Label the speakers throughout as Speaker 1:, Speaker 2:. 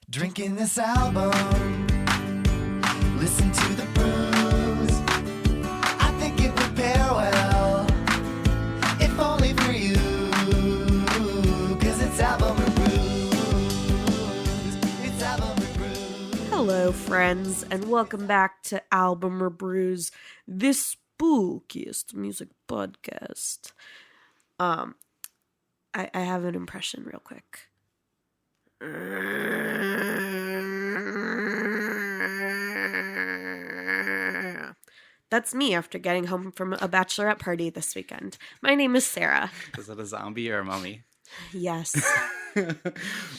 Speaker 1: Drinking this album, listen to the brews. I think it would pair well, if only for you, 'cause it's album or brews. It's album or brews.
Speaker 2: Hello, friends, and welcome back to Album or Brews, the spookiest music podcast. I have an impression real quick. That's me after getting home from a bachelorette party this weekend. My name is Sarah.
Speaker 3: Is it a zombie or a mummy?
Speaker 2: Yes.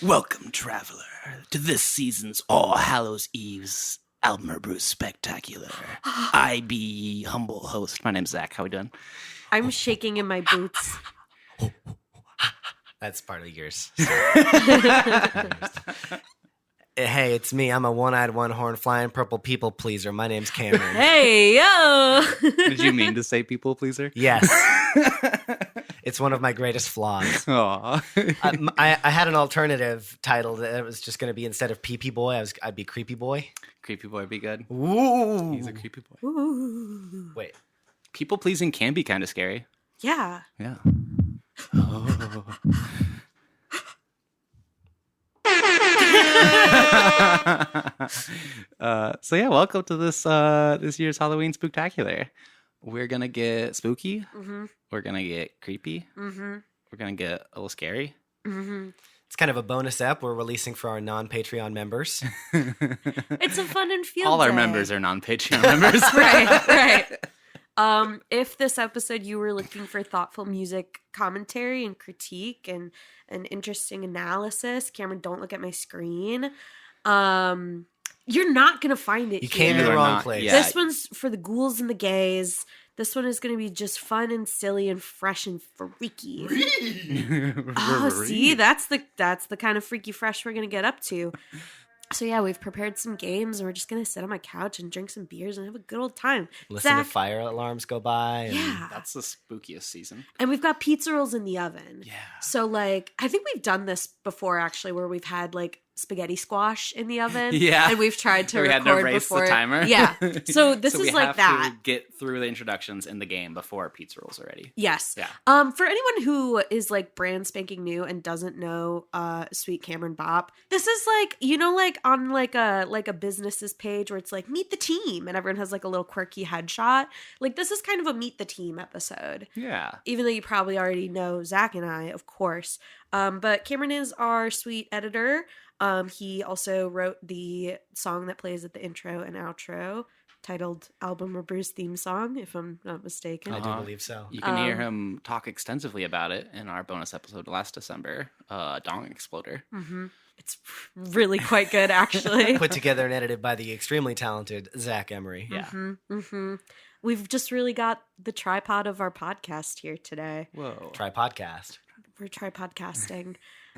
Speaker 3: Welcome, traveler, to this season's All Hallows Eve's Album or Brews Spectacular. I be humble host. My name's Zach. How we doing?
Speaker 2: I'm shaking in my boots.
Speaker 4: That's part of yours. Hey, it's me. I'm a one-eyed, one-horn, flying purple people pleaser. My name's Cameron.
Speaker 2: Hey, yo!
Speaker 3: Did you mean to say people pleaser?
Speaker 4: Yes. It's one of my greatest flaws.
Speaker 3: Aw.
Speaker 4: I had an alternative title that was just going to be, instead of Pee-Pee Boy, I'd be Creepy Boy.
Speaker 3: Creepy boy be good.
Speaker 4: Ooh.
Speaker 3: He's a creepy boy.
Speaker 2: Ooh.
Speaker 4: Wait.
Speaker 3: People pleasing can be kind of scary.
Speaker 2: Yeah.
Speaker 3: Yeah. Oh. So yeah, welcome to this year's Halloween Spooktacular. We're gonna get spooky.
Speaker 2: Mm-hmm.
Speaker 3: We're gonna get creepy.
Speaker 2: Mm-hmm.
Speaker 3: We're gonna get a little scary.
Speaker 2: Mm-hmm.
Speaker 4: It's kind of a bonus ep we're releasing for our non-Patreon members.
Speaker 2: It's a fun and feel
Speaker 3: All our
Speaker 2: day.
Speaker 3: members are non-Patreon members.
Speaker 2: right. If this episode you were looking for thoughtful music commentary and critique and an interesting analysis, Cameron, don't look at my screen. You're not gonna find it.
Speaker 4: You
Speaker 2: here.
Speaker 4: came to the
Speaker 3: You're
Speaker 4: wrong
Speaker 3: not-
Speaker 4: place.
Speaker 3: yeah.
Speaker 2: This one's for the ghouls and the gays. This one is gonna be just fun and silly and fresh and freaky. Oh, see, that's the kind of freaky fresh we're gonna get up to. So yeah, we've prepared some games, and we're just gonna sit on my couch and drink some beers and have a good old time.
Speaker 4: Listen
Speaker 2: Zach,
Speaker 4: to fire alarms go by. And
Speaker 2: yeah,
Speaker 3: That's the spookiest season.
Speaker 2: and we've got pizza rolls in the oven.
Speaker 3: Yeah.
Speaker 2: So like, I think we've done this before actually, where we've had like spaghetti squash in the oven.
Speaker 3: Yeah.
Speaker 2: and we've tried to
Speaker 3: We
Speaker 2: record
Speaker 3: had to race
Speaker 2: before.
Speaker 3: the timer.
Speaker 2: Yeah. So this
Speaker 3: we
Speaker 2: is like
Speaker 3: have
Speaker 2: that.
Speaker 3: to get through the introductions in the game before pizza rolls are ready.
Speaker 2: Yes.
Speaker 3: Yeah.
Speaker 2: For anyone who is like brand spanking new and doesn't know Sweet Cameron Bopp, this is like, you know, like on like a business's page where it's like meet the team and everyone has like a little quirky headshot. Like this is kind of a meet the team episode.
Speaker 3: Yeah.
Speaker 2: Even though you probably already know Zach and I, of course. But Cameron is our sweet editor. He also wrote the song that plays at the intro and outro, titled Album or Brews Theme Song, if I'm not mistaken.
Speaker 4: I do believe so.
Speaker 3: You can hear him talk extensively about it in our bonus episode last December, Dong Exploder.
Speaker 2: Mm-hmm. It's really quite good, actually.
Speaker 4: Put together and edited by the extremely talented Zach Emery.
Speaker 3: Yeah.
Speaker 2: Mm-hmm, mm-hmm. We've just really got the tripod of our podcast here today.
Speaker 3: Whoa.
Speaker 4: Try podcast.
Speaker 2: We're tripodcasting.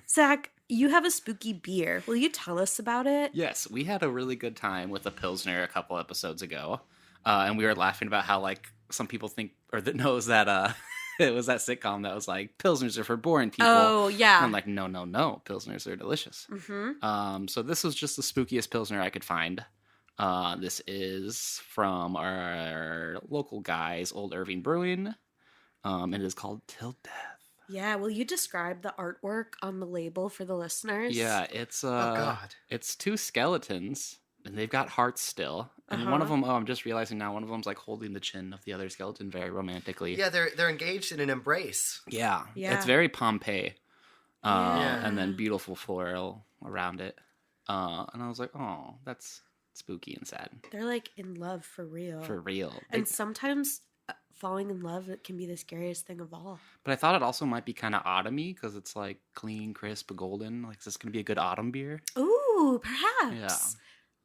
Speaker 2: Zach, you have a spooky beer. Will you tell us about it?
Speaker 3: Yes, we had a really good time with a Pilsner a couple episodes ago. And we were laughing about how, like, some people think, or that knows that it was that sitcom that was like, Pilsners are for boring people.
Speaker 2: Oh, yeah.
Speaker 3: And I'm like, no. Pilsners are delicious.
Speaker 2: Mm-hmm.
Speaker 3: So this was just the spookiest Pilsner I could find. This is from our local guys, Old Irving Brewing. It is called Till Death.
Speaker 2: Yeah, will you describe the artwork on the label for the listeners?
Speaker 3: Yeah, it's
Speaker 4: Oh, God.
Speaker 3: it's two skeletons, and they've got hearts still. And one of them, I'm just realizing now, one of them's like holding the chin of the other skeleton very romantically.
Speaker 4: Yeah, they're engaged in an embrace.
Speaker 3: Yeah.
Speaker 2: Yeah.
Speaker 3: It's very Pompeii.
Speaker 2: Yeah.
Speaker 3: And then beautiful floral around it. And I was like, oh, that's spooky and sad.
Speaker 2: They're like in love for real.
Speaker 3: For real.
Speaker 2: And sometimes falling in love, it can be the scariest thing of all.
Speaker 3: But I thought it also might be kind of autumny because it's like clean, crisp, golden. Like, is this going to be a good autumn beer?
Speaker 2: Ooh, perhaps.
Speaker 3: Yeah.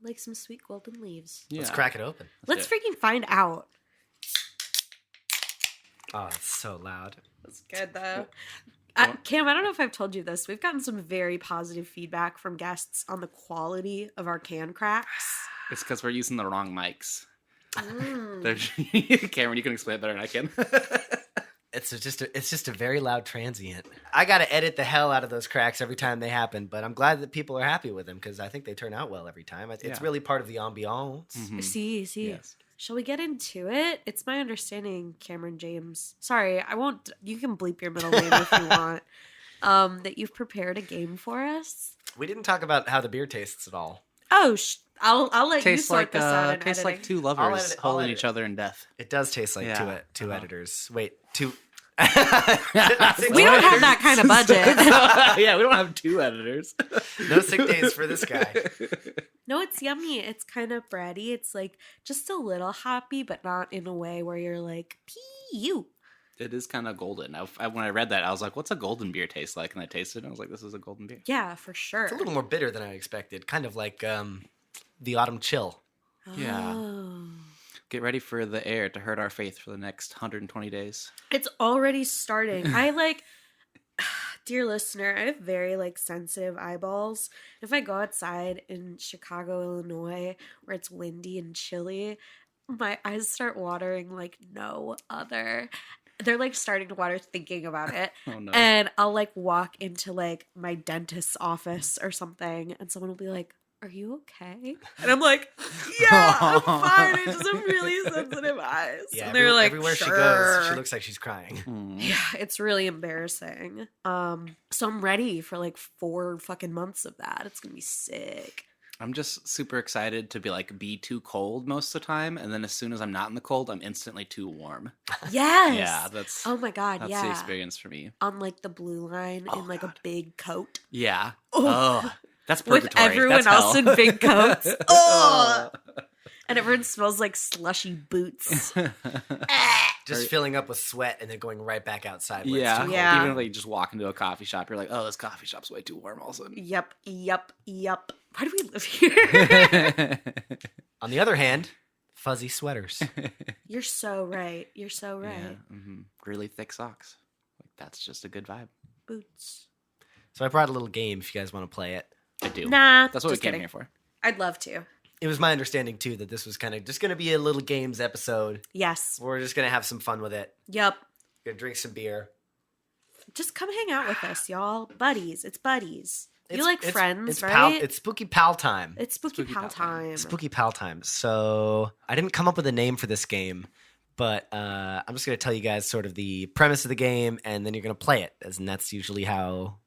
Speaker 2: Like some sweet golden leaves.
Speaker 3: Yeah.
Speaker 4: Let's crack it open.
Speaker 2: Let's
Speaker 3: do it.
Speaker 2: freaking find out.
Speaker 4: Oh, it's so loud.
Speaker 2: That's good though.
Speaker 3: Well-
Speaker 2: Cam, I don't know if I've told you this. We've gotten some very positive feedback from guests on the quality of our can cracks.
Speaker 3: It's because we're using the wrong mics.
Speaker 2: Mm.
Speaker 3: Cameron, you can explain it better than I can.
Speaker 4: It's just a very loud transient. I got to edit the hell out of those cracks every time they happen, but I'm glad that people are happy with them because I think they turn out well every time. It's really part of the ambiance.
Speaker 2: See.
Speaker 3: Yes.
Speaker 2: Shall we get into it? It's my understanding, Cameron James. Sorry, I won't. You can bleep your middle name if you want. That you've prepared a game for us.
Speaker 4: We didn't talk about how the beer tastes at all.
Speaker 2: Oh, I'll let you
Speaker 3: Tastes
Speaker 2: sort
Speaker 3: like
Speaker 2: this out. In
Speaker 3: tastes like
Speaker 2: editing.
Speaker 3: two lovers
Speaker 4: I'll
Speaker 3: holding
Speaker 4: edit
Speaker 3: each
Speaker 4: it.
Speaker 3: other in death.
Speaker 4: It does taste like
Speaker 3: Yeah.
Speaker 4: two editors. Wait, two.
Speaker 2: We don't have that kind of budget.
Speaker 3: Yeah, we don't have two editors.
Speaker 4: No sick days for this guy.
Speaker 2: No, it's yummy. It's kind of bready. It's like just a little hoppy, but not in a way where you're like, you.
Speaker 3: It is kind of golden. When I read that, I was like, what's a golden beer taste like? And I tasted it, and I was like, this is a golden beer.
Speaker 2: Yeah, for sure.
Speaker 4: It's a little more bitter than I expected. Kind of like the autumn chill.
Speaker 3: Yeah.
Speaker 2: Oh.
Speaker 3: Get ready for the air to hurt our faith for the next 120 days.
Speaker 2: It's already starting. I like, dear listener, I have very like sensitive eyeballs. If I go outside in Chicago, Illinois, where it's windy and chilly, my eyes start watering like no other. They're like starting to water thinking about it.
Speaker 3: Oh no.
Speaker 2: And I'll like walk into like my dentist's office or something, and someone will be like, "Are you okay?" And I'm like, "Yeah, I'm fine. I just have really sensitive eyes."
Speaker 4: Yeah,
Speaker 2: and they're like,
Speaker 4: everywhere she
Speaker 2: "Sure."
Speaker 4: goes, she looks like she's crying.
Speaker 3: Mm.
Speaker 2: Yeah, it's really embarrassing. So I'm ready for like 4 fucking months of that. It's gonna be sick.
Speaker 3: I'm just super excited to be too cold most of the time, and then as soon as I'm not in the cold, I'm instantly too warm.
Speaker 2: Yes.
Speaker 3: Yeah, that's
Speaker 2: Oh my god.
Speaker 3: that's
Speaker 2: yeah.
Speaker 3: the experience for me.
Speaker 2: On like the blue line in like a big coat
Speaker 3: Yeah.
Speaker 2: Oh.
Speaker 3: Oh, that's
Speaker 2: with
Speaker 3: purgatory.
Speaker 2: everyone
Speaker 3: That's
Speaker 2: else
Speaker 3: hell.
Speaker 2: in big coats. Oh. And everyone smells like slushy boots.
Speaker 4: Just filling up with sweat and then going right back outside. Where
Speaker 3: Yeah.
Speaker 4: It's too cold.
Speaker 2: Yeah.
Speaker 3: Even if you just walk into a coffee shop, you're like, oh, this coffee shop's way too warm all of a sudden.
Speaker 2: Yep. Why do we live here?
Speaker 4: On the other hand, fuzzy sweaters.
Speaker 2: You're so right. You're so right.
Speaker 3: Yeah. Mm-hmm. Really thick socks. Like, that's just a good vibe.
Speaker 2: Boots.
Speaker 4: So I brought a little game if you guys want to play it.
Speaker 3: I do.
Speaker 2: Nah.
Speaker 3: That's what we
Speaker 2: just
Speaker 3: came
Speaker 2: kidding.
Speaker 3: here for.
Speaker 2: I'd love to.
Speaker 4: It was my understanding too that this was kind of just going to be a little games episode.
Speaker 2: Yes.
Speaker 4: We're just going to have some fun with it.
Speaker 2: Yep.
Speaker 4: Gonna drink some beer.
Speaker 2: Just come hang out with us, y'all. Buddies. It's buddies. You
Speaker 4: It's-
Speaker 2: like
Speaker 4: it's-
Speaker 2: friends,
Speaker 4: it's
Speaker 2: right?
Speaker 4: It's spooky pal time.
Speaker 2: It's spooky
Speaker 3: Spooky
Speaker 2: pal
Speaker 3: pal time.
Speaker 2: time.
Speaker 4: Spooky pal time. So I didn't come up with a name for this game, but I'm just going to tell you guys sort of the premise of the game, and then you're going to play it, and that's usually how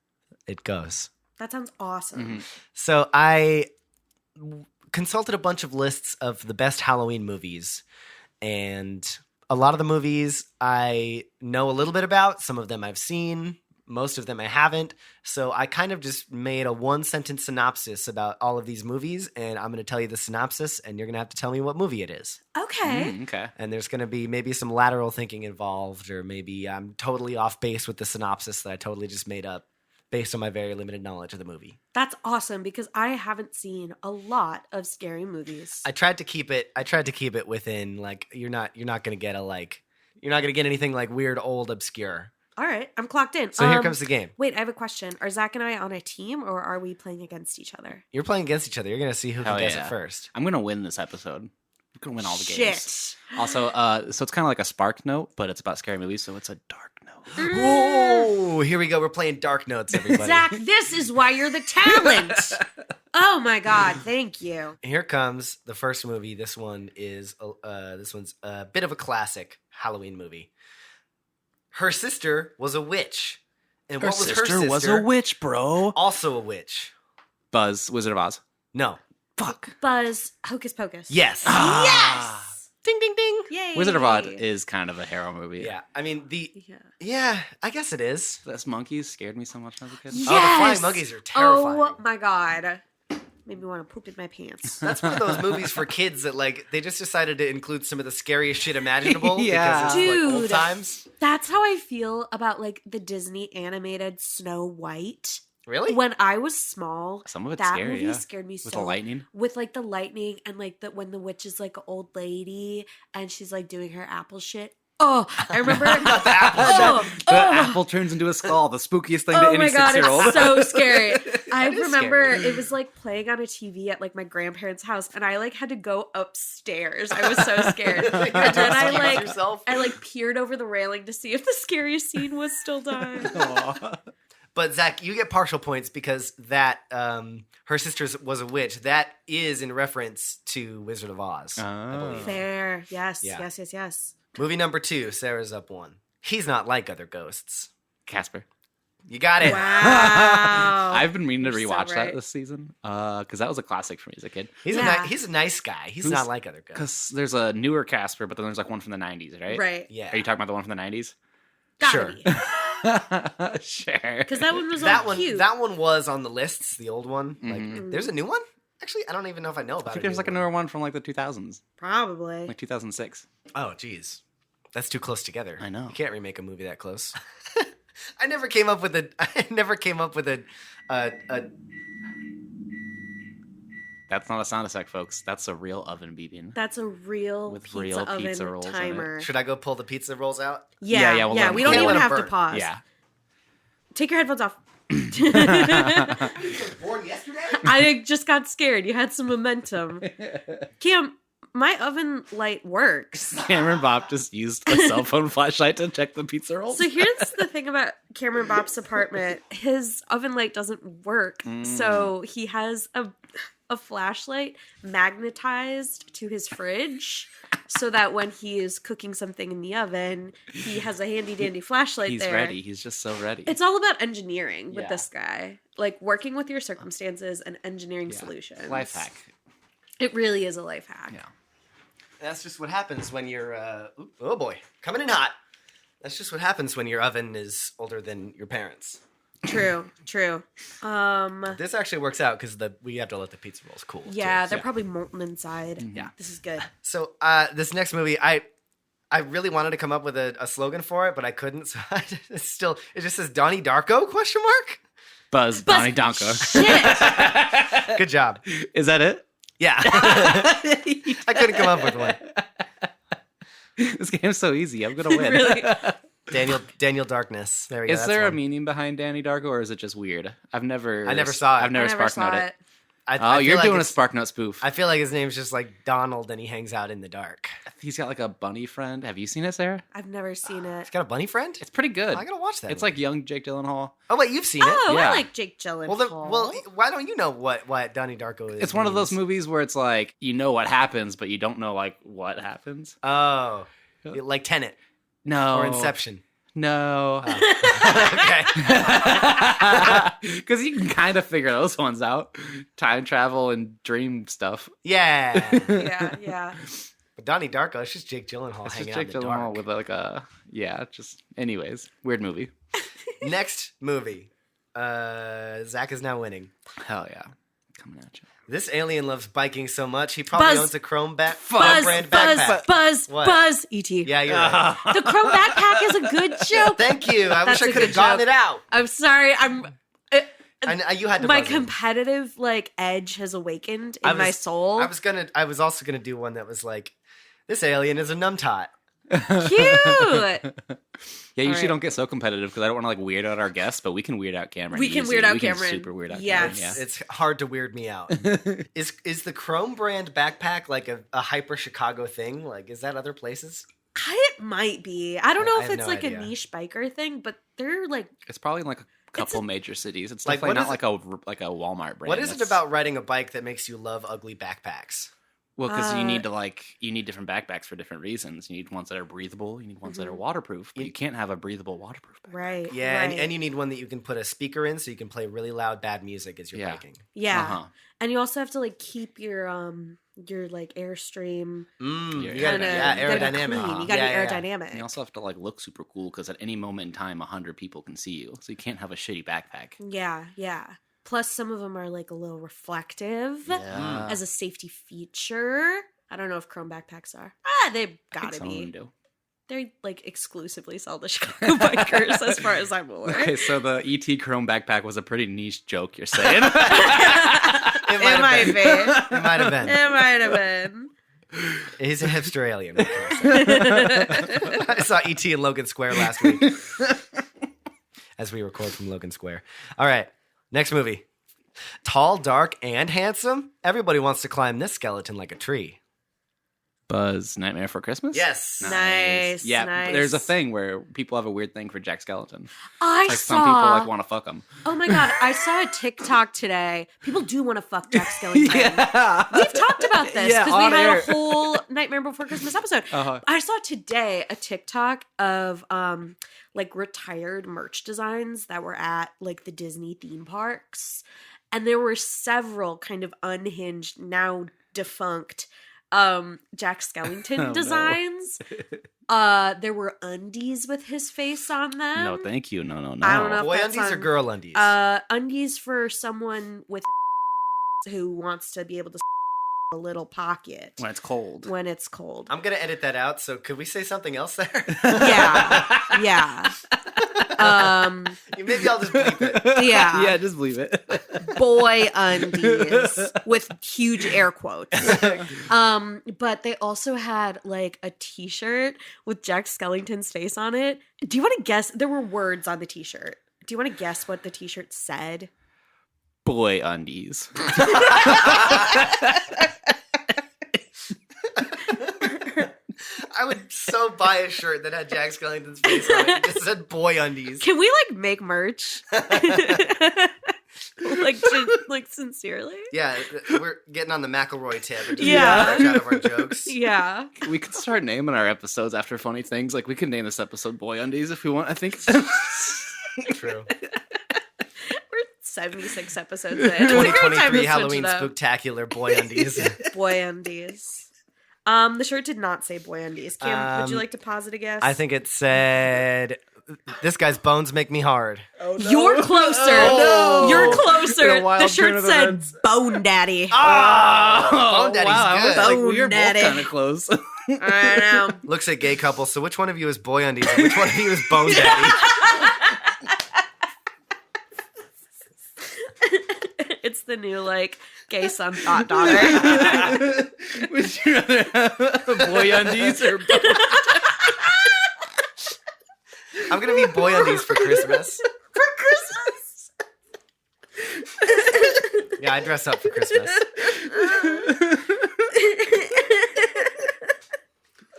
Speaker 4: it goes.
Speaker 2: That sounds awesome.
Speaker 3: Mm-hmm.
Speaker 4: So I consulted a bunch of lists of the best Halloween movies, and a lot of the movies I know a little bit about. Some of them I've seen. Most of them I haven't. So I kind of just made a 1-sentence synopsis about all of these movies, and I'm going to tell you the synopsis, and you're going to have to tell me what movie it is.
Speaker 2: Okay.
Speaker 3: Mm, okay.
Speaker 4: And there's going to be maybe some lateral thinking involved, or maybe I'm totally off base with the synopsis that I totally just made up based on my very limited knowledge of the movie.
Speaker 2: That's awesome because I haven't seen a lot of scary movies.
Speaker 4: I tried to keep it within like you're not going to get you're not going to get anything like weird, old, obscure.
Speaker 2: All right, I'm clocked in.
Speaker 4: So here comes the game.
Speaker 2: Wait, I have a question. Are Zach and I on a team or are we playing against each other?
Speaker 4: You're playing against each other. You're going to see who
Speaker 3: Hell
Speaker 4: does
Speaker 3: yeah.
Speaker 4: it first.
Speaker 3: I'm gonna win this episode. I'm gonna win all the games.
Speaker 2: Shit.
Speaker 3: Also, so it's kind of like a spark note, but it's about scary movies, so it's a dark note.
Speaker 4: Oh, here we go. We're playing Dark Notes, everybody.
Speaker 2: Zach, this is why you're the talent. Oh my god, thank you.
Speaker 4: Here comes the first movie. This one's a bit of a classic Halloween movie. Her sister was a witch. And
Speaker 3: Her
Speaker 4: what was her
Speaker 3: sister
Speaker 4: sister?
Speaker 3: was a witch, bro.
Speaker 4: Also a witch.
Speaker 3: Buzz, Wizard of Oz.
Speaker 4: No.
Speaker 3: Fuck.
Speaker 2: Buzz, Hocus Pocus.
Speaker 4: Yes.
Speaker 2: Yes.
Speaker 4: Ding, ding, ding.
Speaker 2: Yay.
Speaker 3: Wizard of Oz is kind of a hero movie.
Speaker 4: Yeah. I mean,
Speaker 2: Yeah.
Speaker 4: yeah, I guess it is.
Speaker 3: Those monkeys scared me so much when I was a kid.
Speaker 2: Yes.
Speaker 4: Oh, the flying monkeys are terrifying.
Speaker 2: Oh my god. Made me want to poop in my pants.
Speaker 4: That's one of those movies for kids that like they just decided to include some of the scariest shit imaginable
Speaker 3: Yeah.
Speaker 4: because it's like old
Speaker 2: Dude.
Speaker 4: times.
Speaker 2: That's how I feel about like the Disney animated Snow White.
Speaker 4: Really?
Speaker 2: When I was small,
Speaker 3: Some of it's
Speaker 2: that
Speaker 3: scary,
Speaker 2: movie
Speaker 3: yeah.
Speaker 2: scared me
Speaker 3: With
Speaker 2: so
Speaker 3: the lightning.
Speaker 2: with like the lightning and like when the witch is like an old lady and she's like doing her apple shit. Oh, I remember.
Speaker 3: The apple turns into a skull. The spookiest thing to
Speaker 2: Oh
Speaker 3: any
Speaker 2: my god,
Speaker 3: 6-year-old.
Speaker 2: it's so scary. I
Speaker 4: is
Speaker 2: remember
Speaker 4: scary.
Speaker 2: it was like playing on a TV at like my grandparents' house, and I like had to go upstairs. I was so scared, and then I like peered over the railing to see if the scariest scene was still done.
Speaker 4: But Zach, you get partial points because that her sister was a witch. That is in reference to Wizard of Oz. I believe.
Speaker 2: Fair, yes,
Speaker 4: Yeah.
Speaker 2: yes.
Speaker 4: Movie number 2, Sarah's up 1. He's not like other ghosts.
Speaker 3: Casper.
Speaker 4: You got it.
Speaker 2: Wow.
Speaker 3: I've been meaning to
Speaker 2: You're so
Speaker 3: rewatch
Speaker 2: right.
Speaker 3: that this season because that was a classic for me as a kid.
Speaker 4: He's
Speaker 2: Yeah.
Speaker 4: he's a nice guy. He's not like other ghosts.
Speaker 3: Because there's a newer Casper, but then there's like one from the 90s, right?
Speaker 2: Right.
Speaker 4: Yeah.
Speaker 3: Are you talking about the one from the 90s?
Speaker 2: Gotta
Speaker 4: Sure.
Speaker 3: Sure.
Speaker 2: Because that one was
Speaker 4: that
Speaker 2: all
Speaker 4: one
Speaker 2: cute.
Speaker 4: that one was on the lists, the old one. Like there's a new one? Actually, I don't even know if I know
Speaker 3: I
Speaker 4: about
Speaker 3: think
Speaker 4: it.
Speaker 3: there's like a newer one from like the 2000s,
Speaker 2: Probably.
Speaker 3: like 2006.
Speaker 4: Oh, geez. That's too close together.
Speaker 3: I know.
Speaker 4: You can't remake a movie that close. I never came up with a
Speaker 3: That's not a sound effect, folks. That's a real oven beeping.
Speaker 2: That's a real
Speaker 3: With
Speaker 2: pizza
Speaker 3: real
Speaker 2: oven
Speaker 3: pizza rolls in it.
Speaker 2: timer.
Speaker 4: Should I go pull the pizza rolls out?
Speaker 2: Yeah,
Speaker 3: Yeah, we'll let 'em
Speaker 2: we don't
Speaker 3: cool.
Speaker 2: even
Speaker 4: Let 'em
Speaker 2: have to
Speaker 4: burn.
Speaker 2: pause.
Speaker 3: Yeah.
Speaker 2: Take your headphones off.
Speaker 4: Born yesterday?
Speaker 2: I just got scared. You had some momentum. Cam, my oven light works.
Speaker 3: Cameron Bopp just used a cell phone flashlight to check the pizza rolls.
Speaker 2: So here's the thing about Cameron Bopp's apartment. His oven light doesn't work. So he has a flashlight magnetized to his fridge so that when he is cooking something in the oven, he has a handy dandy flashlight
Speaker 3: He's
Speaker 2: there.
Speaker 3: ready. He's just so ready.
Speaker 2: It's all about engineering with
Speaker 3: Yeah.
Speaker 2: this guy. Like working with your circumstances and engineering solutions.
Speaker 3: Life hack.
Speaker 2: It really is a life hack.
Speaker 3: Yeah.
Speaker 4: That's just what happens when you're oh boy, coming in hot. That's just what happens when your oven is older than your parents.
Speaker 2: True.
Speaker 4: This actually works out because we have to let the pizza rolls cool.
Speaker 2: Yeah,
Speaker 4: too.
Speaker 2: they're probably molten inside.
Speaker 4: Yeah.
Speaker 2: This is good.
Speaker 4: So this next movie, I really wanted to come up with a slogan for it, but I couldn't. So it just says Donnie Darko ?
Speaker 3: Buzz Donnie Donko.
Speaker 2: Shit.
Speaker 4: Good job.
Speaker 3: Is that it?
Speaker 4: Yeah. I couldn't come up with one.
Speaker 3: This game's so easy. I'm gonna win.
Speaker 2: Really?
Speaker 4: Daniel Darkness. There we go.
Speaker 3: Is
Speaker 4: that's
Speaker 3: there a
Speaker 4: one.
Speaker 3: meaning behind Danny Darko, or is it just weird? I never
Speaker 4: saw it.
Speaker 3: I've never
Speaker 2: I never
Speaker 3: spark
Speaker 2: saw
Speaker 3: noted.
Speaker 2: it.
Speaker 4: I feel
Speaker 3: You're
Speaker 4: like
Speaker 3: doing a
Speaker 4: it's-
Speaker 3: Spark Note spoof.
Speaker 4: I feel like his name's just like Donald and he hangs out in the dark.
Speaker 3: He's got like a bunny friend. Have you seen it, Sarah?
Speaker 2: I've never seen it.
Speaker 4: He's got a bunny friend?
Speaker 3: It's pretty good.
Speaker 4: I gotta watch that.
Speaker 3: It's
Speaker 4: movie.
Speaker 3: like young Jake Gyllenhaal.
Speaker 4: Oh wait, you've seen it.
Speaker 2: Oh,
Speaker 3: Yeah.
Speaker 2: I like Jake Gyllenhaal.
Speaker 4: Well, why don't you know what Donnie Darko is?
Speaker 3: It's one of those
Speaker 4: means?
Speaker 3: movies where it's like you know what happens, but you don't know like what happens.
Speaker 4: Oh, like Tenet
Speaker 3: No.
Speaker 4: or Inception.
Speaker 3: No.
Speaker 4: Okay.
Speaker 3: Because you can kind of figure those ones out. Time travel and dream stuff.
Speaker 4: Yeah.
Speaker 2: yeah.
Speaker 4: But Donnie Darko, it's just Jake Gyllenhaal
Speaker 3: It's
Speaker 4: hanging
Speaker 3: just
Speaker 4: out
Speaker 3: Jake
Speaker 4: in the
Speaker 3: Gyllenhaal
Speaker 4: dark.
Speaker 3: with like a just anyways, weird movie.
Speaker 4: Next movie. Zach is now winning.
Speaker 3: Hell yeah. Coming at you.
Speaker 4: This alien loves biking so much, he probably
Speaker 2: Buzz.
Speaker 4: owns a Chrome brand
Speaker 2: Buzz,
Speaker 4: backpack. What?
Speaker 2: Buzz, E.T.
Speaker 4: Yeah, you're right.
Speaker 2: The Chrome backpack is a good joke.
Speaker 4: Thank you. I
Speaker 2: That's
Speaker 4: wish I
Speaker 2: a
Speaker 4: could have
Speaker 2: good
Speaker 4: gotten
Speaker 2: joke.
Speaker 4: it out.
Speaker 2: I'm sorry.
Speaker 4: You had to
Speaker 2: My
Speaker 4: buzz in.
Speaker 2: competitive edge has awakened in my soul.
Speaker 4: I was also gonna do one that was like, this alien is a numtot.
Speaker 2: Cute.
Speaker 3: Yeah, usually
Speaker 2: right.
Speaker 3: don't get so competitive because I don't want to like weird out our guests, but we can weird out Cameron.
Speaker 2: We can
Speaker 3: easy.
Speaker 2: weird out
Speaker 3: We can
Speaker 2: Cameron.
Speaker 3: super weird out
Speaker 2: Yes.
Speaker 3: Cameron.
Speaker 4: It's hard to weird me out. Is the Chrome brand backpack like a hyper Chicago thing? Like, is that other places?
Speaker 2: It might be. I don't know
Speaker 4: I
Speaker 2: if
Speaker 4: have
Speaker 2: it's
Speaker 4: no
Speaker 2: like
Speaker 4: idea.
Speaker 2: a niche biker thing, but they're like
Speaker 3: It's probably in like a couple major cities. It's
Speaker 4: Like,
Speaker 3: definitely
Speaker 4: what
Speaker 3: not
Speaker 4: is
Speaker 3: like a Walmart brand.
Speaker 4: What is it
Speaker 3: It's-
Speaker 4: about riding a bike that makes you love ugly backpacks?
Speaker 3: Well, because you need different backpacks for different reasons. You need ones that are breathable. You need ones that are waterproof. But you can't have a breathable waterproof backpack.
Speaker 2: right.
Speaker 4: Yeah,
Speaker 2: right.
Speaker 4: and you need one that you can put a speaker in so you can play really loud bad music as you're
Speaker 3: Yeah.
Speaker 4: biking.
Speaker 2: yeah.
Speaker 3: Uh-huh.
Speaker 2: And you also have to like keep your like airstream
Speaker 3: Yeah,
Speaker 4: You gotta,
Speaker 2: kind of
Speaker 4: aerodynamic.
Speaker 2: You got to
Speaker 4: Yeah,
Speaker 2: be
Speaker 4: yeah.
Speaker 2: aerodynamic.
Speaker 3: And you also have to like look super cool because at any moment in time, 100 people can see you. So you can't have a shitty backpack.
Speaker 2: Yeah. Plus, some of them are like a little reflective
Speaker 3: Yeah.
Speaker 2: as a safety feature. I don't know if Chrome backpacks are. They
Speaker 3: I think
Speaker 2: gotta
Speaker 3: some of them
Speaker 2: be.
Speaker 3: do.
Speaker 2: They like exclusively sell to Chicago bikers, as far as I'm aware.
Speaker 3: Okay, so the ET Chrome backpack was a pretty niche joke. You're saying?
Speaker 2: It might be.
Speaker 4: It might have been.
Speaker 2: It might have been.
Speaker 4: He's a hipster alien. What can I say? I saw E.T. in Logan Square last week. As we record from Logan Square. All right, next movie. Tall, dark, and handsome. Everybody wants to climb this skeleton like a tree.
Speaker 3: Buzz, Nightmare Before Christmas?
Speaker 4: Yes.
Speaker 2: Nice.
Speaker 3: Yeah,
Speaker 2: nice.
Speaker 3: there's a thing where people have a weird thing for Jack Skeleton.
Speaker 2: I
Speaker 3: Like
Speaker 2: saw.
Speaker 3: some people like want to fuck him.
Speaker 2: Oh my god, I saw a TikTok today. People do want to fuck Jack Skellington. We've talked about this because we had a whole Nightmare Before Christmas episode. I saw today a TikTok of like retired merch designs that were at like the Disney theme parks. And there were several kind of unhinged, now defunct Jack Skellington designs. There were undies with his face on them.
Speaker 3: No, thank you. No.
Speaker 2: I don't know.
Speaker 4: Boy
Speaker 2: That's
Speaker 4: undies or
Speaker 2: on-
Speaker 4: girl undies?
Speaker 2: Undies for someone with who wants to be able to a little pocket
Speaker 3: When it's cold.
Speaker 2: when it's cold.
Speaker 4: I'm going to edit that out, so could we say something else there?
Speaker 2: Yeah.
Speaker 4: Maybe I'll just bleep it.
Speaker 2: Yeah.
Speaker 3: just believe it.
Speaker 2: Boy undies with huge air quotes. But they also had like a t-shirt with Jack Skellington's face on it. Do you want to guess? There were words on the t-shirt. Do you want to guess what the t-shirt said?
Speaker 3: Boy undies.
Speaker 4: I would so buy a shirt that had Jack Skellington's face on it. It just said boy undies.
Speaker 2: Can we like make merch? like sincerely?
Speaker 4: Yeah, we're getting on the McElroy tip. We're just
Speaker 2: Yeah.
Speaker 4: getting out of our jokes.
Speaker 2: Yeah.
Speaker 3: We could start naming our episodes after funny things. Like we could name this episode Boy Undies if we want. I think.
Speaker 4: True.
Speaker 2: We're 76 episodes in. It's a great time to
Speaker 4: 2023
Speaker 2: switch
Speaker 4: Halloween
Speaker 2: it up.
Speaker 4: Spooktacular boy undies.
Speaker 2: Boy undies. The shirt did not say boy undies. Kim, would you like to posit a guess?
Speaker 4: I think it said, "This guy's bones make me hard."
Speaker 2: You're closer.
Speaker 3: Oh, no.
Speaker 2: You're
Speaker 3: In
Speaker 2: closer.
Speaker 3: a wild
Speaker 2: The
Speaker 3: turn
Speaker 2: shirt
Speaker 3: of
Speaker 2: said
Speaker 3: events.
Speaker 2: Bone Daddy.
Speaker 4: Bone Daddy's
Speaker 3: wow, I was
Speaker 4: good.
Speaker 3: like,
Speaker 2: Bone
Speaker 3: we were both
Speaker 2: Daddy.
Speaker 3: kind of close.
Speaker 2: I know.
Speaker 4: Looks at gay couples. So which one of you is boy undies and which one of you is bone daddy?
Speaker 2: It's the new like gay son thought daughter.
Speaker 3: Would you rather have Boy Undies or
Speaker 4: I'm gonna be boy undies for Christmas.
Speaker 2: For Christmas.
Speaker 4: Yeah, I dress up for Christmas.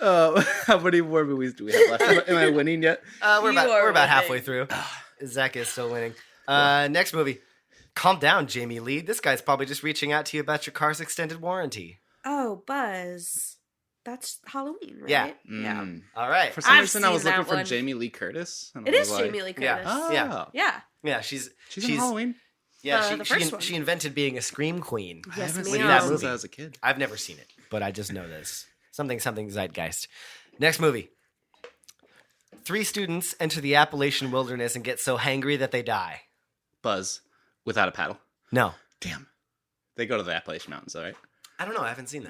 Speaker 3: How many more movies do we have left? Am I winning yet?
Speaker 4: We're
Speaker 2: You are
Speaker 4: about
Speaker 2: winning.
Speaker 4: halfway through. Zach is still winning. Next movie. Calm down, Jamie Lee. This guy's probably just reaching out to you about your car's extended warranty.
Speaker 2: Oh, Buzz. That's Halloween, right?
Speaker 4: Yeah.
Speaker 2: Yeah.
Speaker 4: All right.
Speaker 3: For some
Speaker 2: I've
Speaker 3: reason, I was
Speaker 2: seen
Speaker 3: looking
Speaker 2: that
Speaker 3: for
Speaker 2: one.
Speaker 3: Jamie Lee Curtis. And
Speaker 2: It
Speaker 3: I
Speaker 2: is
Speaker 3: was like,
Speaker 2: Jamie Lee Curtis.
Speaker 4: Yeah.
Speaker 3: Oh.
Speaker 4: Yeah.
Speaker 2: Yeah.
Speaker 4: Yeah,
Speaker 3: She's in Halloween.
Speaker 4: Yeah,
Speaker 2: The first one.
Speaker 4: she invented being a scream queen.
Speaker 3: I
Speaker 2: Yes,
Speaker 3: haven't
Speaker 2: ma'am.
Speaker 3: seen
Speaker 4: that
Speaker 3: that since
Speaker 4: movie.
Speaker 3: I was a kid.
Speaker 4: I've never seen it, but I just know this. Something zeitgeist. Next movie. 3 students enter the Appalachian wilderness and get so hangry that they die.
Speaker 3: Buzz without a paddle.
Speaker 4: No.
Speaker 3: Damn. They go to the Appalachian Mountains, all right?
Speaker 4: I don't know. I haven't seen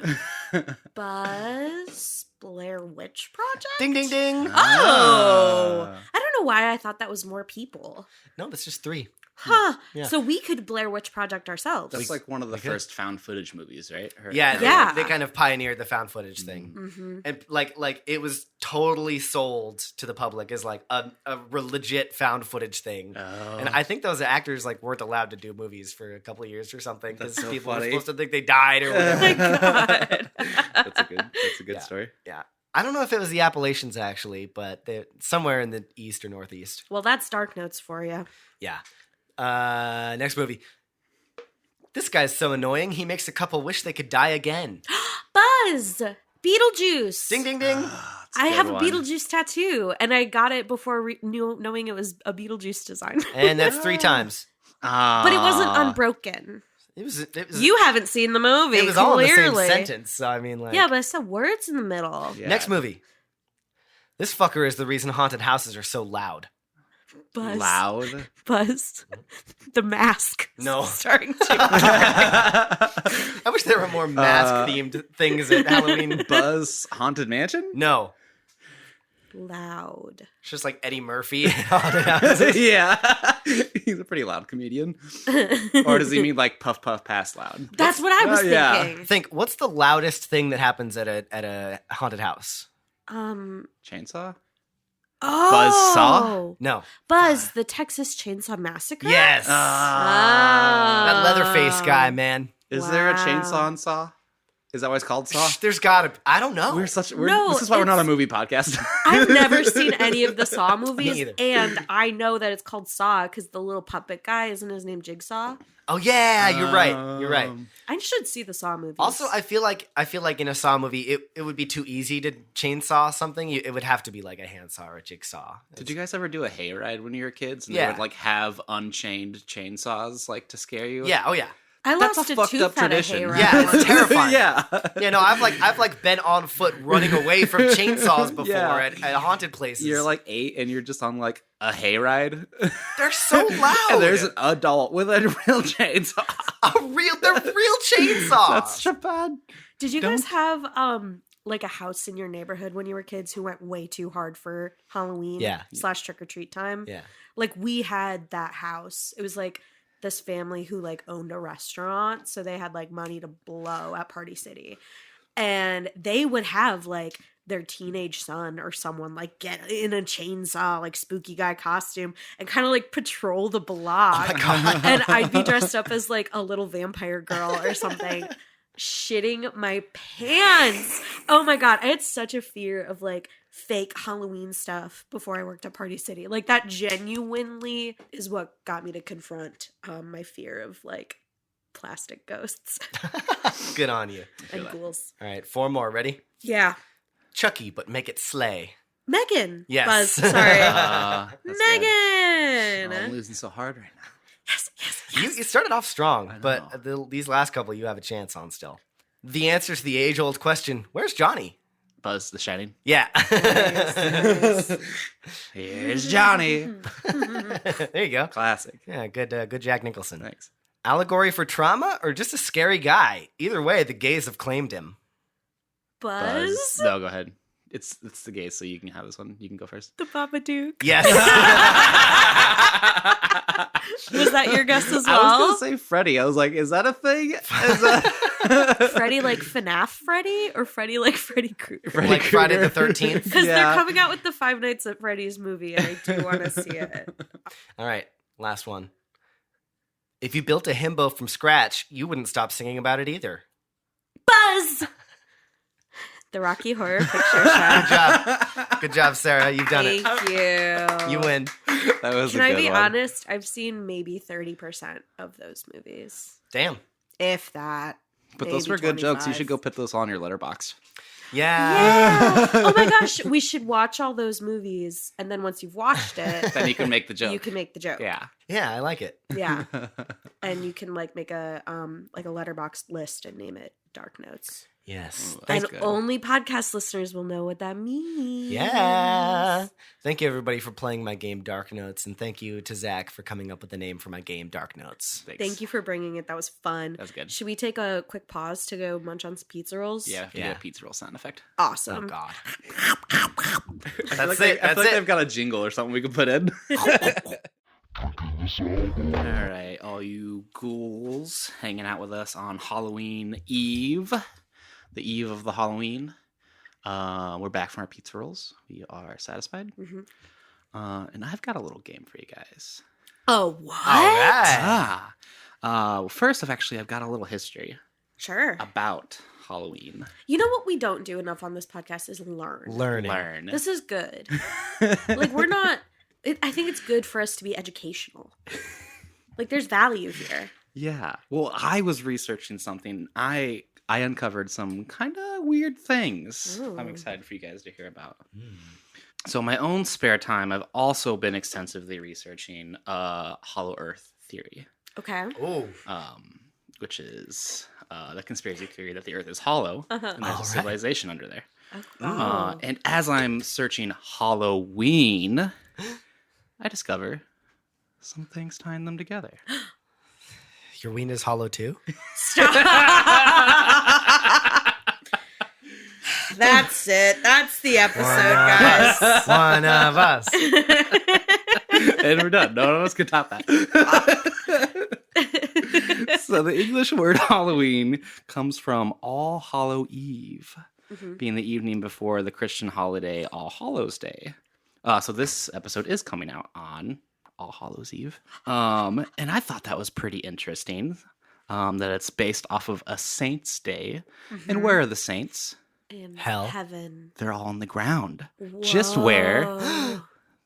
Speaker 4: that.
Speaker 2: Buzz Blair Witch Project?
Speaker 4: Ding, ding, ding.
Speaker 2: Oh. I don't know why I thought that was more people.
Speaker 4: No, that's just 3.
Speaker 2: Huh.
Speaker 4: Yeah.
Speaker 2: So we could Blair Witch Project ourselves.
Speaker 3: That's like one of the first found footage movies, right? Or-
Speaker 4: Yeah,
Speaker 2: Yeah.
Speaker 4: They kind of pioneered the found footage thing.
Speaker 2: Mm-hmm.
Speaker 4: And like it was totally sold to the public as like a legit found footage thing.
Speaker 3: Oh.
Speaker 4: And I think those actors like weren't allowed to do movies for a couple of years or something because
Speaker 3: That's so
Speaker 4: people were
Speaker 3: funny.
Speaker 4: supposed to think they died or whatever.
Speaker 2: Oh my God.
Speaker 3: That's a good
Speaker 4: Yeah.
Speaker 3: story.
Speaker 4: Yeah. I don't know if it was the Appalachians actually, but they're somewhere in the east or northeast.
Speaker 2: Well, that's Dark Notes for you.
Speaker 4: Yeah. Next movie. This guy's so annoying, he makes a couple wish they could die again.
Speaker 2: Buzz! Beetlejuice!
Speaker 4: Ding, ding, ding.
Speaker 2: I have a Beetlejuice tattoo, and I got it before knowing it was a Beetlejuice design.
Speaker 4: And that's 3 times.
Speaker 2: But it wasn't unbroken.
Speaker 4: It was
Speaker 2: You haven't seen the movie,
Speaker 4: it was all in the
Speaker 2: clearly.
Speaker 4: same sentence. So I mean, like,
Speaker 2: Yeah, but I said words in the middle.
Speaker 3: Yeah.
Speaker 4: Next movie. This fucker is the reason haunted houses are so loud.
Speaker 2: Buzz.
Speaker 3: Loud.
Speaker 2: Buzz. The Mask.
Speaker 4: No.
Speaker 2: Starting to.
Speaker 4: I wish there were more mask themed things at Halloween.
Speaker 3: Buzz Haunted Mansion?
Speaker 4: No.
Speaker 2: Loud.
Speaker 4: It's just like Eddie Murphy. in haunted houses.
Speaker 3: Yeah. He's a pretty loud comedian. Or does he mean like puff puff pass loud?
Speaker 2: That's what I was
Speaker 3: yeah.
Speaker 2: thinking.
Speaker 4: Think, what's the loudest thing that happens at a haunted house?
Speaker 3: Chainsaw?
Speaker 2: Oh.
Speaker 4: No.
Speaker 2: Buzz, the Texas Chainsaw Massacre?
Speaker 4: Yes. That Leatherface guy, man.
Speaker 3: Is there a
Speaker 2: Wow.
Speaker 3: chainsaw in Saw? Is that why it's called Saw?
Speaker 4: There's gotta. I don't know.
Speaker 3: We're
Speaker 2: No,
Speaker 3: this is why we're not a
Speaker 2: it's-
Speaker 3: movie podcast.
Speaker 2: I've never seen any of the Saw movies,
Speaker 4: either.
Speaker 2: and I know that it's called Saw because the little puppet guy, isn't his name Jigsaw?
Speaker 4: Oh yeah, you're right. You're right.
Speaker 2: I should see the Saw movies.
Speaker 4: Also, I feel like in a Saw movie, it would be too easy to chainsaw something. It would have to be like a handsaw or a jigsaw.
Speaker 3: Did you guys ever do a hayride when you were kids? And
Speaker 4: Yeah.
Speaker 3: they would like have unchained chainsaws like to scare you?
Speaker 4: Yeah. Oh yeah.
Speaker 2: I
Speaker 3: That's
Speaker 2: lost
Speaker 3: a
Speaker 2: a
Speaker 3: fucked
Speaker 2: tooth
Speaker 3: up
Speaker 2: at a
Speaker 3: tradition.
Speaker 2: hayride.
Speaker 4: Yeah, it's terrifying.
Speaker 3: yeah.
Speaker 4: Yeah, no, I've been on foot running away from chainsaws before
Speaker 3: Yeah.
Speaker 4: at haunted places.
Speaker 3: You're like 8 and you're just on like a hayride.
Speaker 4: they're so loud.
Speaker 3: And there's an adult with a real chainsaw.
Speaker 4: they're real chainsaws.
Speaker 3: That's so bad.
Speaker 2: Did you guys have like a house in your neighborhood when you were kids who went way too hard for Halloween
Speaker 4: Yeah.
Speaker 2: / trick or treat time?
Speaker 4: Yeah.
Speaker 2: Like we had that house. It was like this family who like owned a restaurant, so they had like money to blow at Party City. And they would have like their teenage son or someone like get in a chainsaw like spooky guy costume and kind of like patrol the block.
Speaker 4: Oh my God.
Speaker 2: And I'd be dressed up as like a little vampire girl or something, shitting my pants. Oh my God, I had such a fear of like fake Halloween stuff before I worked at Party City. Like that genuinely is what got me to confront my fear of like plastic ghosts
Speaker 4: Good on you.
Speaker 2: and ghouls.
Speaker 4: All right, 4 more. Ready?
Speaker 2: Yeah.
Speaker 4: Chucky, but make it slay.
Speaker 2: Megan.
Speaker 4: Yes.
Speaker 2: Buzz, sorry.
Speaker 3: That's good.
Speaker 2: Megan.
Speaker 3: Oh, I'm losing so hard right now.
Speaker 2: Yes, yes, yes.
Speaker 4: You started off
Speaker 3: I
Speaker 4: strong,
Speaker 3: know.
Speaker 4: but these last couple you have a chance on still. The answer to the age-old question, where's Johnny?
Speaker 3: Buzz the Shining.
Speaker 4: Yeah.
Speaker 3: Here's Johnny.
Speaker 4: There you go.
Speaker 3: Classic.
Speaker 4: Yeah, good Jack Nicholson.
Speaker 3: Thanks.
Speaker 4: Allegory for trauma or just a scary guy? Either way, the gays have claimed him.
Speaker 2: Buzz.
Speaker 3: No, go ahead. It's the gays, so you can have this one. You can go first.
Speaker 2: The Babadook.
Speaker 4: Yes.
Speaker 2: Was that your guess as
Speaker 3: I was
Speaker 2: well?
Speaker 3: gonna say Freddy. I was like, is that a thing? Is that
Speaker 2: Freddy like FNAF Freddy or Freddy like Freddy Krueger?
Speaker 3: Freddy
Speaker 4: Like Friday the
Speaker 3: Krueger.
Speaker 4: 13th.
Speaker 2: Because
Speaker 3: Yeah.
Speaker 2: they're coming out with the Five Nights at Freddy's movie, and I do want to see it.
Speaker 4: All right, last one. If you built a himbo from scratch, you wouldn't stop singing about it either.
Speaker 2: Buzz! The Rocky Horror Picture Show.
Speaker 4: Good job. Good job, Sarah. You've done it.
Speaker 2: Thank you.
Speaker 4: You win.
Speaker 3: That was
Speaker 2: Can
Speaker 3: a
Speaker 2: I
Speaker 3: good
Speaker 2: be
Speaker 3: one.
Speaker 2: honest? I've seen maybe 30% of those movies.
Speaker 4: Damn.
Speaker 2: If that.
Speaker 3: But those
Speaker 2: maybe
Speaker 3: were good jokes. You
Speaker 2: 25.
Speaker 3: should go put those on your letterbox.
Speaker 4: Yeah.
Speaker 2: Yeah. Oh my gosh. We should watch all those movies. And then once you've watched it,
Speaker 3: Then you can make the joke.
Speaker 2: you can make the joke.
Speaker 3: Yeah.
Speaker 4: Yeah, I like it.
Speaker 2: Yeah. And you can like make a letterbox list and name it Dark Notes.
Speaker 4: Yes.
Speaker 3: Ooh, that's
Speaker 2: And
Speaker 3: good.
Speaker 2: only podcast listeners will know what that means.
Speaker 4: Yeah. Thank you, everybody, for playing my game Dark Notes. And thank you to Zach for coming up with the name for my game Dark Notes.
Speaker 3: Thanks.
Speaker 2: Thank you for bringing it. That was fun.
Speaker 3: That's good.
Speaker 2: Should we take a quick pause to go munch on some pizza rolls?
Speaker 3: Yeah, if you
Speaker 4: Yeah.
Speaker 3: get a pizza roll sound effect.
Speaker 4: Oh,
Speaker 2: Awesome.
Speaker 4: God.
Speaker 3: I feel
Speaker 4: That's
Speaker 3: like
Speaker 4: it.
Speaker 3: I
Speaker 4: That's
Speaker 3: feel like
Speaker 4: it.
Speaker 3: they've got a jingle or something we could put in. All right, all you ghouls hanging out with us on Halloween Eve, the eve of the Halloween. We're back from our pizza rolls. We are satisfied.
Speaker 2: Mhm.
Speaker 3: And I've got a little game for you guys.
Speaker 2: Oh, what?
Speaker 4: All right.
Speaker 3: First, I've got a little history
Speaker 2: Sure.
Speaker 3: about Halloween.
Speaker 2: You know what we don't do enough on this podcast is learn.
Speaker 4: Learning.
Speaker 3: Learn.
Speaker 2: This is good. Like, we're not... I think it's good for us to be educational. Like, there's value here.
Speaker 3: Yeah. Well, I was researching something. I uncovered some kind of weird things.
Speaker 2: Ooh.
Speaker 3: I'm excited for you guys to hear about. So, in my own spare time, I've also been extensively researching Hollow Earth theory,
Speaker 2: Okay.
Speaker 4: Oh.
Speaker 3: which is the conspiracy theory that the Earth is hollow
Speaker 2: Uh-huh.
Speaker 3: and there's
Speaker 4: All
Speaker 3: a
Speaker 4: right.
Speaker 3: civilization under there.
Speaker 2: Oh.
Speaker 3: And as I'm searching Halloween, I discover some things tying them together.
Speaker 4: Your ween is hollow too?
Speaker 2: That's it. That's the episode, guys.
Speaker 4: One of us.
Speaker 3: And we're done. None of us can top that. So the English word Halloween comes from All Hallow Eve, being the evening before the Christian holiday All Hallows Day. So this episode is coming out on All Hallows Eve. And I thought that was pretty interesting, that it's based off of a saint's day. And where are the saints?
Speaker 2: In
Speaker 4: Hell.
Speaker 2: heaven.
Speaker 3: They're all on the ground. Just where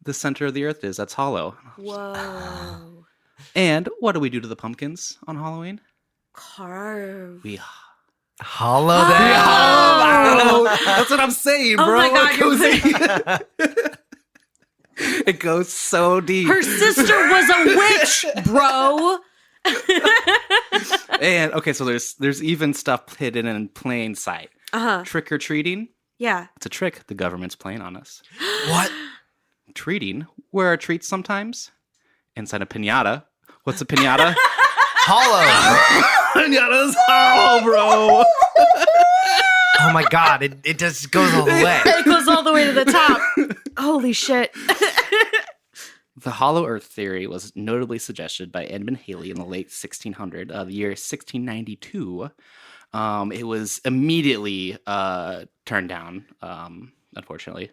Speaker 3: the center of the earth is. That's hollow.
Speaker 2: Whoa.
Speaker 3: And what do we do to the pumpkins on Halloween?
Speaker 2: Carve.
Speaker 3: We
Speaker 4: Hollow them.
Speaker 3: hollow. That's what I'm saying,
Speaker 2: Oh
Speaker 3: bro.
Speaker 2: my God,
Speaker 3: It goes so deep.
Speaker 2: Her sister was a witch, bro.
Speaker 3: And okay, so there's even stuff hidden in plain sight. Trick or treating.
Speaker 2: Yeah.
Speaker 3: It's a trick the government's playing on us.
Speaker 4: What?
Speaker 3: Treating. Where are treats sometimes? Inside a piñata. What's a piñata?
Speaker 4: Hollow.
Speaker 3: Piñata's hollow, bro.
Speaker 4: Oh my God. It just goes all the way.
Speaker 2: It goes all the way to the top. Holy shit.
Speaker 3: The hollow earth theory was notably suggested by Edmund Halley in the late the year 1692. It was immediately turned down, unfortunately,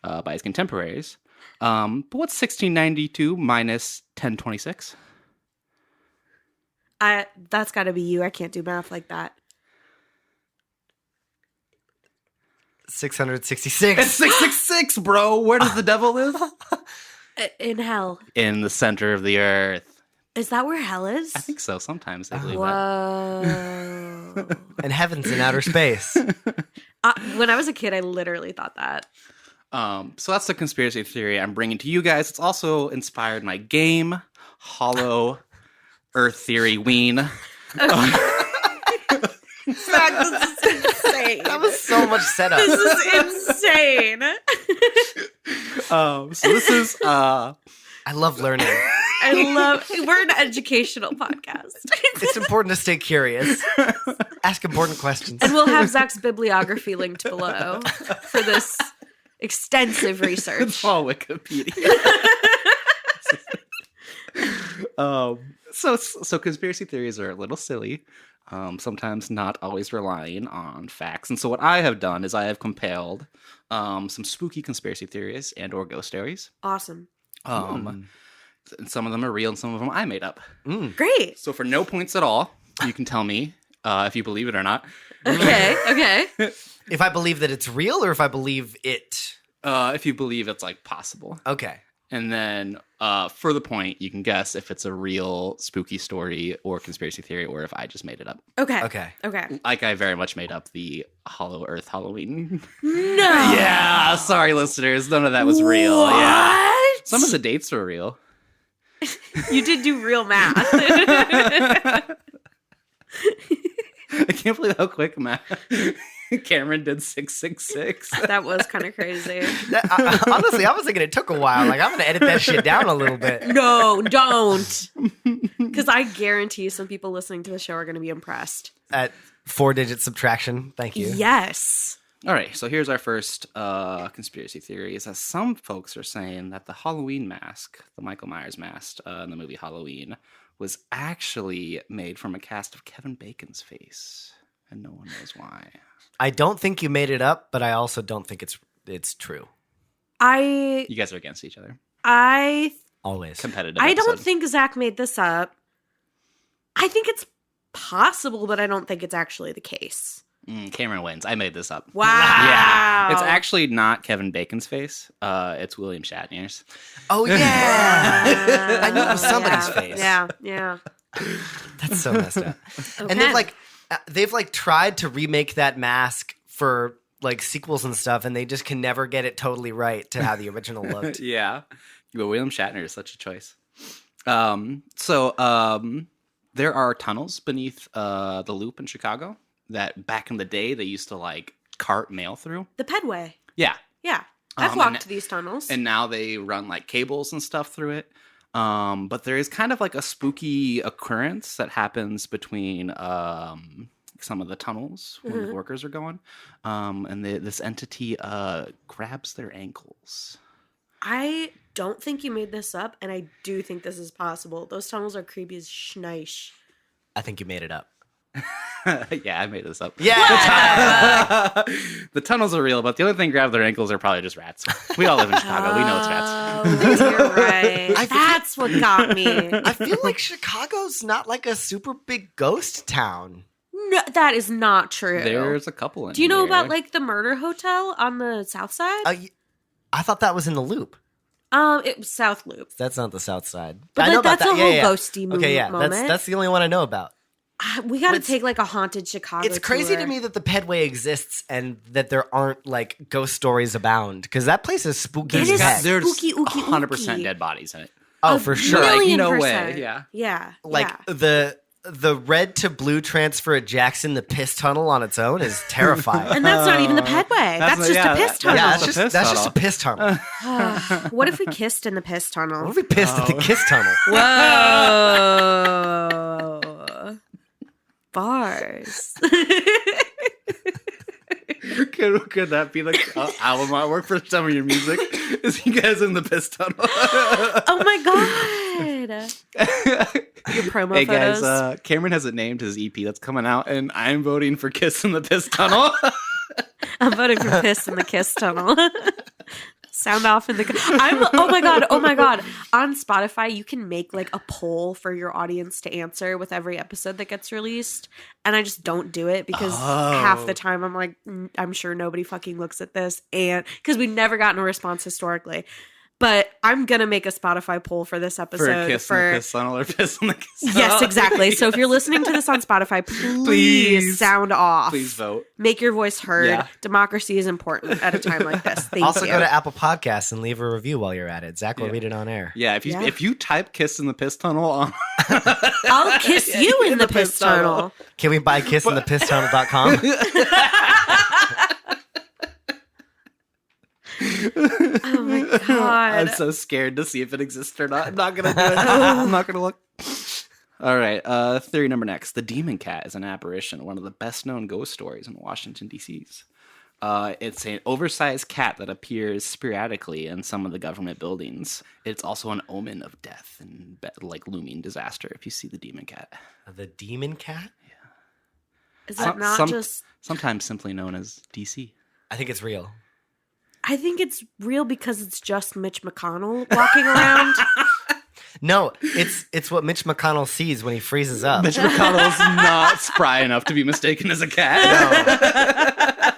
Speaker 3: by his contemporaries. But what's 1692 minus 1026?
Speaker 2: That's got to be you. I can't do math like that.
Speaker 4: 666.
Speaker 3: It's 666, bro. Where does the devil live?
Speaker 2: In hell.
Speaker 3: In the center of the earth.
Speaker 2: Is that where hell is?
Speaker 3: I think so. Sometimes they believe that.
Speaker 2: Whoa.
Speaker 4: And heaven's in outer space.
Speaker 2: When I was a kid, I literally thought that.
Speaker 3: So that's the conspiracy theory I'm bringing to you guys. It's also inspired my game, Hollow Earth Theory Ween.
Speaker 2: Zach, this is insane.
Speaker 4: That was so much setup.
Speaker 2: This is insane.
Speaker 3: So this is
Speaker 4: I love learning.
Speaker 2: We're an educational podcast.
Speaker 4: It's important to stay curious. Ask important questions.
Speaker 2: And we'll have Zach's bibliography linked below for this extensive research.
Speaker 3: It's all Wikipedia. So conspiracy theories are a little silly, sometimes not always relying on facts. And so what I have done is I have compiled some spooky conspiracy theories and or ghost stories.
Speaker 2: Awesome.
Speaker 3: And some of them are real and some of them I made up.
Speaker 2: Great.
Speaker 3: So for no points at all, you can tell me if you believe it or not.
Speaker 2: Okay.
Speaker 4: If I believe that it's real or if I believe it?
Speaker 3: If you believe it's like possible.
Speaker 4: Okay.
Speaker 3: And then for the point, you can guess if it's a real spooky story or conspiracy theory or if I just made it up.
Speaker 2: Okay.
Speaker 3: Like I very much made up the Hollow Earth Halloween.
Speaker 2: No.
Speaker 3: Yeah, sorry listeners, none of that was real.
Speaker 2: What?
Speaker 3: Yeah. Some of the dates were real.
Speaker 2: You did do real math.
Speaker 3: I can't believe how quick Cameron did 666.
Speaker 2: That was kind of crazy.
Speaker 4: Honestly, I was thinking it took a while. Like, I'm going to edit that shit down a little bit.
Speaker 2: No, don't. Because I guarantee some people listening to the show are going to be impressed.
Speaker 4: At 4-digit subtraction. Thank you.
Speaker 2: Yes.
Speaker 3: All right, so here's our first conspiracy theory. Is that some folks are saying that the Halloween mask, the Michael Myers mask in the movie Halloween, was actually made from a cast of Kevin Bacon's face, and no one knows why.
Speaker 4: I don't think you made it up, but I also don't think it's true.
Speaker 3: You guys are against each other.
Speaker 4: Always.
Speaker 3: Competitive
Speaker 2: I don't
Speaker 3: episode.
Speaker 2: think Zach made this up. I think it's possible, but I don't think it's actually the case.
Speaker 3: Cameron wins. I made this up.
Speaker 2: Wow.
Speaker 3: Yeah. It's actually not Kevin Bacon's face. It's William Shatner's.
Speaker 4: Oh, yeah. I knew it was somebody's face.
Speaker 2: Yeah.
Speaker 4: That's so messed up.
Speaker 2: Okay.
Speaker 4: And they've tried to remake that mask for like sequels and stuff, and they just can never get it totally right to how the original looked.
Speaker 3: Yeah. But William Shatner is such a choice. There are tunnels beneath the Loop in Chicago that back in the day they used to like cart mail through.
Speaker 2: The Pedway.
Speaker 3: Yeah.
Speaker 2: Yeah. I've walked these tunnels.
Speaker 3: And now they run like cables and stuff through it. But there is kind of like a spooky occurrence that happens between some of the tunnels when the workers are going. And this entity grabs their ankles.
Speaker 2: I don't think you made this up, and I do think this is possible. Those tunnels are creepy as schneich.
Speaker 4: I think you made it up.
Speaker 3: Yeah, I made this up.
Speaker 4: Yeah.
Speaker 3: The tunnels are real, but the only thing grab their ankles are probably just rats. We all live in Chicago. We know it's rats.
Speaker 2: Oh, you're right. That's what got me.
Speaker 4: I feel like Chicago's not like a super big ghost town.
Speaker 2: No, that is not true.
Speaker 3: There's a couple in
Speaker 2: Do you know
Speaker 3: here.
Speaker 2: about like the murder hotel on the south side?
Speaker 4: I thought that was in the Loop.
Speaker 2: It was South Loop.
Speaker 4: That's not the South Side.
Speaker 2: But
Speaker 4: I
Speaker 2: like,
Speaker 4: know about
Speaker 2: that's
Speaker 4: that.
Speaker 2: a whole
Speaker 4: Yeah.
Speaker 2: ghosty movie
Speaker 4: Okay, yeah,
Speaker 2: moment.
Speaker 4: that's the only one I know about.
Speaker 2: We got to
Speaker 4: It's-
Speaker 2: take like a haunted Chicago.
Speaker 4: It's crazy
Speaker 2: tour.
Speaker 4: to me that the Pedway exists and that there aren't like ghost stories abound because that place is spooky.
Speaker 2: It
Speaker 4: as
Speaker 2: is
Speaker 4: heck.
Speaker 3: There's
Speaker 2: Spooky, ooky,
Speaker 3: 100%
Speaker 2: ooky.
Speaker 3: dead bodies in it.
Speaker 4: Oh,
Speaker 2: A
Speaker 4: for sure.
Speaker 3: Like,
Speaker 2: million
Speaker 3: no way,
Speaker 2: percent.
Speaker 3: yeah.
Speaker 2: Yeah.
Speaker 4: Like
Speaker 2: yeah.
Speaker 4: the red to blue transfer at Jackson, the piss tunnel on its own is terrifying.
Speaker 2: And that's not even the Pedway. That's just a piss tunnel.
Speaker 4: yeah,
Speaker 3: That's
Speaker 4: that's
Speaker 3: the
Speaker 4: just
Speaker 3: piss
Speaker 4: a
Speaker 3: tunnel.
Speaker 4: piss tunnel.
Speaker 2: What if we kissed in the piss tunnel?
Speaker 4: What if we pissed at the kiss tunnel?
Speaker 2: Whoa. Bars.
Speaker 3: Could that be like album artwork for some of your music? Is you guys in the piss tunnel?
Speaker 2: Oh my god. Your promo
Speaker 3: Hey
Speaker 2: photos.
Speaker 3: guys, Cameron hasn't named his EP that's coming out, and I'm voting for Kiss in the Piss Tunnel.
Speaker 2: I'm voting for piss in the kiss tunnel. Sound off in the. Oh my god! On Spotify, you can make like a poll for your audience to answer with every episode that gets released, and I just don't do it because half the time I'm like, I'm sure nobody fucking looks at this, and because we've never gotten a response historically. But I'm gonna make a Spotify poll for this episode
Speaker 3: for Kiss in the Piss Tunnel or Piss in the Kiss Tunnel.
Speaker 2: Yes, exactly. So if you're listening to this on Spotify, please sound off.
Speaker 3: Please vote.
Speaker 2: Make your voice heard.
Speaker 3: Yeah.
Speaker 2: Democracy is important at a time like this. Thank
Speaker 4: Also,
Speaker 2: you.
Speaker 4: go to Apple Podcasts and leave a review while you're at it. Zach will read it on air.
Speaker 3: Yeah, if you type Kiss in the Piss Tunnel on
Speaker 2: I'll kiss you in the piss tunnel.
Speaker 4: Can we buy kissinthepisstunnel.com?
Speaker 2: Oh my god.
Speaker 3: I'm so scared to see if it exists or not. I'm not gonna do it. I'm not gonna look. All right, theory number next. The demon cat is an apparition, one of the best known ghost stories in Washington, D.C.'s. It's an oversized cat that appears sporadically in some of the government buildings. It's also an omen of death and like looming disaster if you see the demon cat.
Speaker 4: The demon cat?
Speaker 2: Is it not just...
Speaker 3: Sometimes simply known as DC.
Speaker 4: I think it's real.
Speaker 2: I think it's real because it's just Mitch McConnell walking around.
Speaker 4: No, it's what Mitch McConnell sees when he freezes up.
Speaker 3: Mitch McConnell's not spry enough to be mistaken as a cat.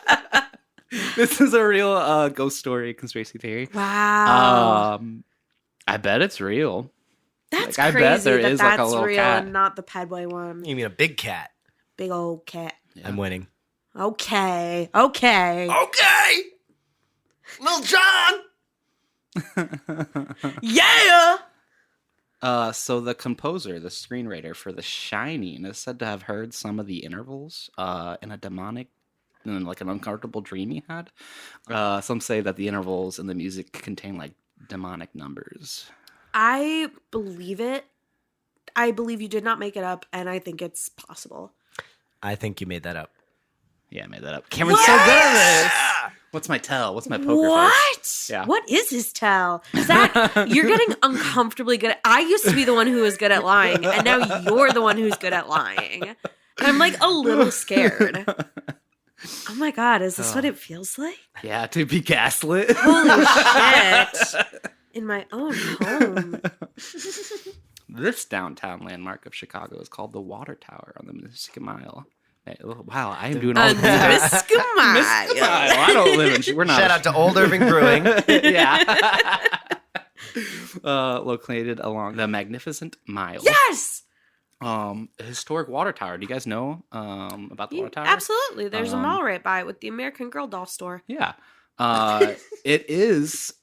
Speaker 3: This is a real ghost story conspiracy theory.
Speaker 2: Wow.
Speaker 3: I bet it's real.
Speaker 2: That's
Speaker 3: I
Speaker 2: crazy
Speaker 3: bet there
Speaker 2: that
Speaker 3: is
Speaker 2: that's
Speaker 3: like a little
Speaker 2: real
Speaker 3: cat.
Speaker 2: and not the Pedway one.
Speaker 4: You mean a big cat?
Speaker 2: Big old cat.
Speaker 3: Yeah.
Speaker 4: I'm winning.
Speaker 2: Okay.
Speaker 4: Okay! Little John!
Speaker 2: Yeah!
Speaker 3: So the composer, the screenwriter for The Shining, is said to have heard some of the intervals in a demonic, in like an uncomfortable dream he had. Some say that the intervals in the music contain like demonic numbers.
Speaker 2: I believe it. I believe you did not make it up, and I think it's possible.
Speaker 4: I think you made that up.
Speaker 3: Yeah, I made that up. Cameron's so good at this. What's my tell? What's my poker
Speaker 2: What?
Speaker 3: face? Yeah.
Speaker 2: What is his tell? Zach, you're getting uncomfortably good. I used to be the one who was good at lying, and now you're the one who's good at lying. And I'm like a little scared. Oh my god, is this what it feels like?
Speaker 3: Yeah, to be gaslit.
Speaker 2: Holy shit. In my own home.
Speaker 3: This downtown landmark of Chicago is called the Water Tower on the Mississippi Mile. Hey, wow, I am doing all the
Speaker 2: Mississippi Mile.
Speaker 3: I don't live in. We're not.
Speaker 4: Shout out to Old Irving Brewing.
Speaker 3: Yeah. Located along the Magnificent Mile.
Speaker 2: Yes!
Speaker 3: A historic water tower. Do you guys know about the water tower?
Speaker 2: Absolutely. There's a mall right by it with the American Girl doll store.
Speaker 3: Yeah. It is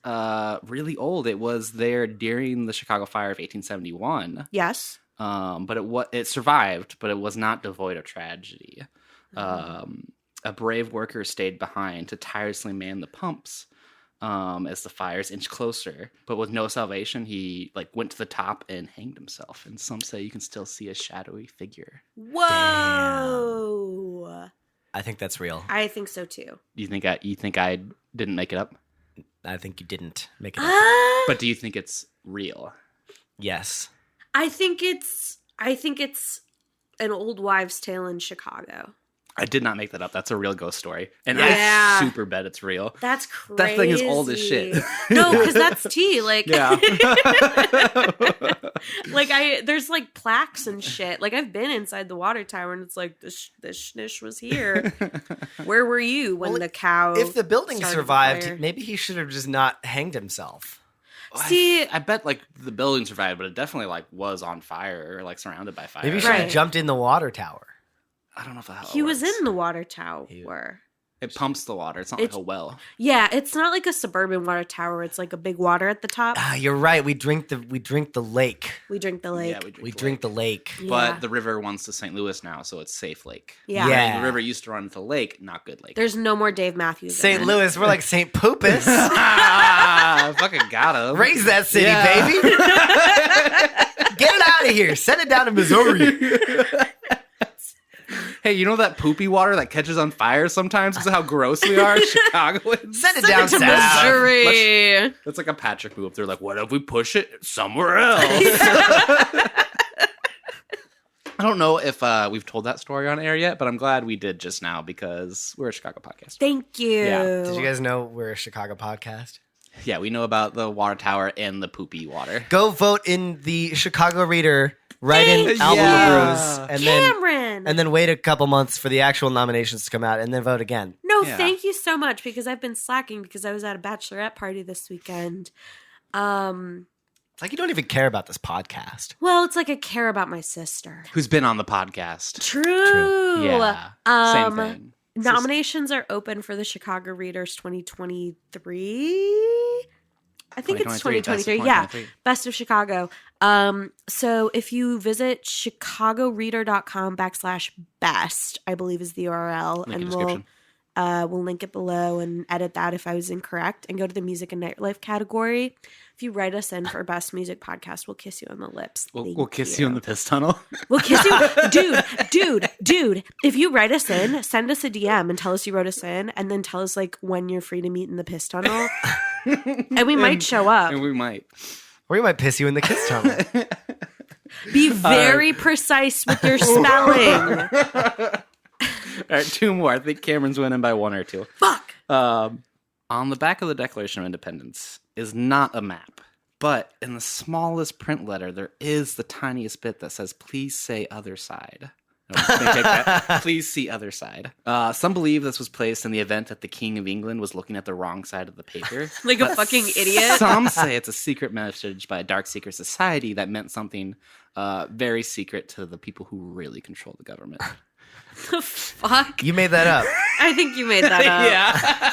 Speaker 3: really old. It was there during the Chicago Fire of 1871.
Speaker 2: Yes.
Speaker 3: But it survived, but it was not devoid of tragedy. A brave worker stayed behind to tirelessly man the pumps as the fires inched closer. But with no salvation, he went to the top and hanged himself. And some say you can still see a shadowy figure.
Speaker 2: Whoa.
Speaker 4: I think that's real.
Speaker 2: I think so too.
Speaker 3: You think I didn't make it up?
Speaker 4: I think you didn't make it up.
Speaker 3: But do you think it's real?
Speaker 4: Yes.
Speaker 2: I think it's an old wives' tale in Chicago.
Speaker 3: I did not make that up. That's a real ghost story. And
Speaker 2: Yeah.
Speaker 3: I super bet it's real.
Speaker 2: That's crazy.
Speaker 3: That thing is old as shit.
Speaker 2: No, because that's tea. Like,
Speaker 3: Yeah.
Speaker 2: like there's like plaques and shit. Like I've been inside the water tower and it's like the schnish was here. Where were you when
Speaker 4: Well,
Speaker 2: the cow?
Speaker 4: If the building
Speaker 2: started the
Speaker 4: survived,
Speaker 2: fire?
Speaker 4: maybe he should have just not hanged himself.
Speaker 2: See,
Speaker 3: I bet like the building survived, but it definitely like was on fire or like surrounded by fire.
Speaker 4: Maybe he should
Speaker 2: Right.
Speaker 4: have jumped in the water tower.
Speaker 3: I don't know if
Speaker 2: he was in the water tower.
Speaker 3: It pumps the water. It's not like a well.
Speaker 2: Yeah, it's not like a suburban water tower. It's like a big water at the top.
Speaker 4: Ah, you're right. We drink the lake.
Speaker 2: We drink the lake.
Speaker 3: Yeah,
Speaker 4: We drink the lake.
Speaker 2: Yeah.
Speaker 3: But the river runs to St. Louis now, so it's safe lake.
Speaker 2: Yeah.
Speaker 4: Yeah.
Speaker 3: The river used to run to the lake, not good lake.
Speaker 2: There's no more Dave Matthews. in
Speaker 4: St.
Speaker 2: it.
Speaker 4: Louis, we're like St. Poopus.
Speaker 3: I fucking got him.
Speaker 4: Raise that city,
Speaker 3: Yeah.
Speaker 4: baby. Get it out of here. Send it down to Missouri.
Speaker 3: Hey, you know that poopy water that catches on fire sometimes because of how gross we are, Chicagoans?
Speaker 4: Send it down
Speaker 2: to
Speaker 4: south.
Speaker 2: Missouri.
Speaker 3: That's like a Patrick move. They're like, what if we push it somewhere else? I don't know if we've told that story on air yet, but I'm glad we did just now because we're a Chicago podcast.
Speaker 2: Thank you.
Speaker 3: Yeah.
Speaker 4: Did you guys know we're a Chicago podcast?
Speaker 3: Yeah, we know about the water tower and the poopy water.
Speaker 4: Go vote in the Chicago Reader. Write in
Speaker 2: Thank
Speaker 4: album
Speaker 3: you.
Speaker 4: reviews,
Speaker 2: Cameron.
Speaker 4: and then wait a couple months for the actual nominations to come out, and then vote again.
Speaker 2: No,
Speaker 3: Yeah.
Speaker 2: thank you so much because I've been slacking because I was at a bachelorette party this weekend.
Speaker 4: It's like you don't even care about this podcast.
Speaker 2: Well, it's like I care about my sister.
Speaker 3: Who's been on the podcast?
Speaker 2: True.
Speaker 3: Yeah, same thing.
Speaker 2: Nominations are open for the Chicago Readers 2023. I think it's 2023. Yeah. Best of Chicago. So if you visit chicagoreader.com/best, I believe is the URL,
Speaker 3: Link in
Speaker 2: and
Speaker 3: description.
Speaker 2: we'll link it below and edit that if I was incorrect, and go to the music and nightlife category. If you write us in for best music podcast, we'll kiss you on the lips.
Speaker 3: We'll kiss you in the piss tunnel.
Speaker 2: We'll kiss you, dude. If you write us in, send us a DM and tell us you wrote us in, and then tell us like when you're free to meet in the piss tunnel, and we might show up.
Speaker 3: And we might.
Speaker 4: Or we might piss you in the kiss tunnel.
Speaker 2: Be very precise with your spelling.
Speaker 3: All right, two more. I think Cameron's winning by one or two.
Speaker 2: Fuck.
Speaker 3: On the back of the Declaration of Independence is not a map, but in the smallest print letter, there is the tiniest bit that says, please say other side. No, take that. Please see other side. Some believe this was placed in the event that the King of England was looking at the wrong side of the paper.
Speaker 2: Like a fucking idiot.
Speaker 3: Some say it's a secret message by a dark secret society that meant something very secret to the people who really control the government.
Speaker 2: The fuck?
Speaker 4: You made that up.
Speaker 2: I think you made that up.
Speaker 3: Yeah.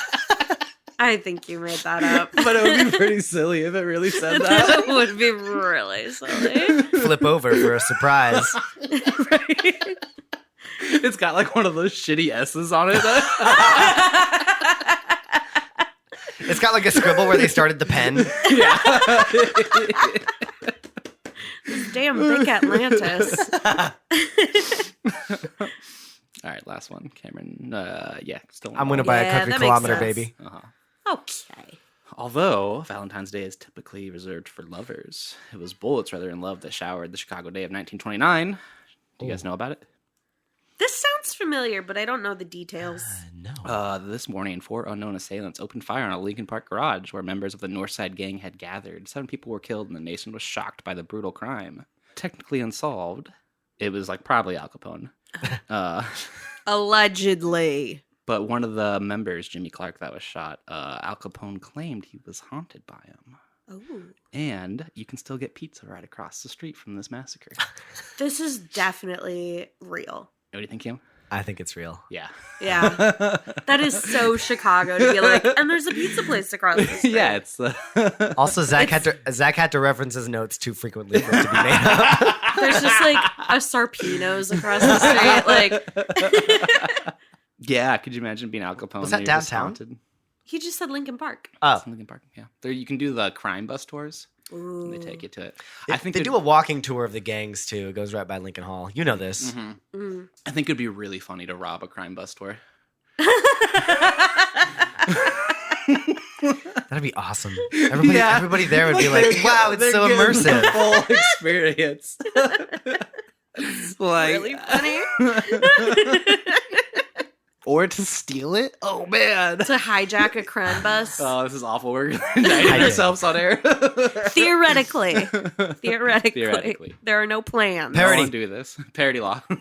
Speaker 2: I think you made that up.
Speaker 3: But it would be pretty silly if it really said that.
Speaker 2: That would be really silly.
Speaker 4: Flip over for a surprise.
Speaker 2: Right?
Speaker 3: It's got like one of those shitty S's on it.
Speaker 4: It's got like a scribble where they started the pen.
Speaker 2: This damn big Atlantis.
Speaker 3: All right, last one, Cameron. Yeah, still.
Speaker 4: I'm going to buy
Speaker 2: Yeah,
Speaker 4: a country
Speaker 2: that makes
Speaker 4: kilometer,
Speaker 2: sense.
Speaker 4: baby.
Speaker 2: Okay.
Speaker 3: Although Valentine's Day is typically reserved for lovers, it was bullets rather than love that showered the Chicago Day of 1929. Do you guys know about it?
Speaker 2: This sounds familiar, but I don't know the details.
Speaker 4: No.
Speaker 3: This morning, 4 unknown assailants opened fire on a Lincoln Park garage where members of the Northside Gang had gathered. 7 people were killed, and the nation was shocked by the brutal crime. Technically unsolved, it was like probably Al Capone.
Speaker 2: Allegedly.
Speaker 3: But one of the members, Jimmy Clark, that was shot, Al Capone claimed he was haunted by him.
Speaker 2: Oh.
Speaker 3: And you can still get pizza right across the street from this massacre.
Speaker 2: This is definitely real.
Speaker 3: What do you think, Kim?
Speaker 4: I think it's real.
Speaker 3: Yeah.
Speaker 2: Yeah. That is so Chicago to be like, and there's a pizza place across the street.
Speaker 3: Yeah, it's
Speaker 4: Also, Zach had to reference his notes too frequently for it to be made up.
Speaker 2: There's just like a Sarpino's across the street. Like,
Speaker 3: yeah. Could you imagine being Al Capone?
Speaker 4: Was that
Speaker 3: and you're just
Speaker 4: downtown?
Speaker 3: haunted?
Speaker 2: he just said Lincoln Park.
Speaker 4: Oh,
Speaker 3: It's in Lincoln Park. Yeah, there you can do the crime bus tours.
Speaker 2: Ooh.
Speaker 3: They take you to it.
Speaker 4: I think they do a walking tour of the gangs too. It goes right by Lincoln Hall. You know this.
Speaker 3: Mhm.
Speaker 2: Mm.
Speaker 3: I think it'd be really funny to rob a crime bus tour.
Speaker 4: That'd be awesome. Everybody there would be like, wow, it's so immersive.
Speaker 3: The full experience. Like,
Speaker 2: Really funny.
Speaker 3: or to steal it? Oh, man.
Speaker 2: To hijack a crane bus.
Speaker 3: Oh, this is awful. We're indicting ourselves on air.
Speaker 2: Theoretically.
Speaker 3: Theoretically.
Speaker 2: There are no plans.
Speaker 3: No one do this. Parody law. All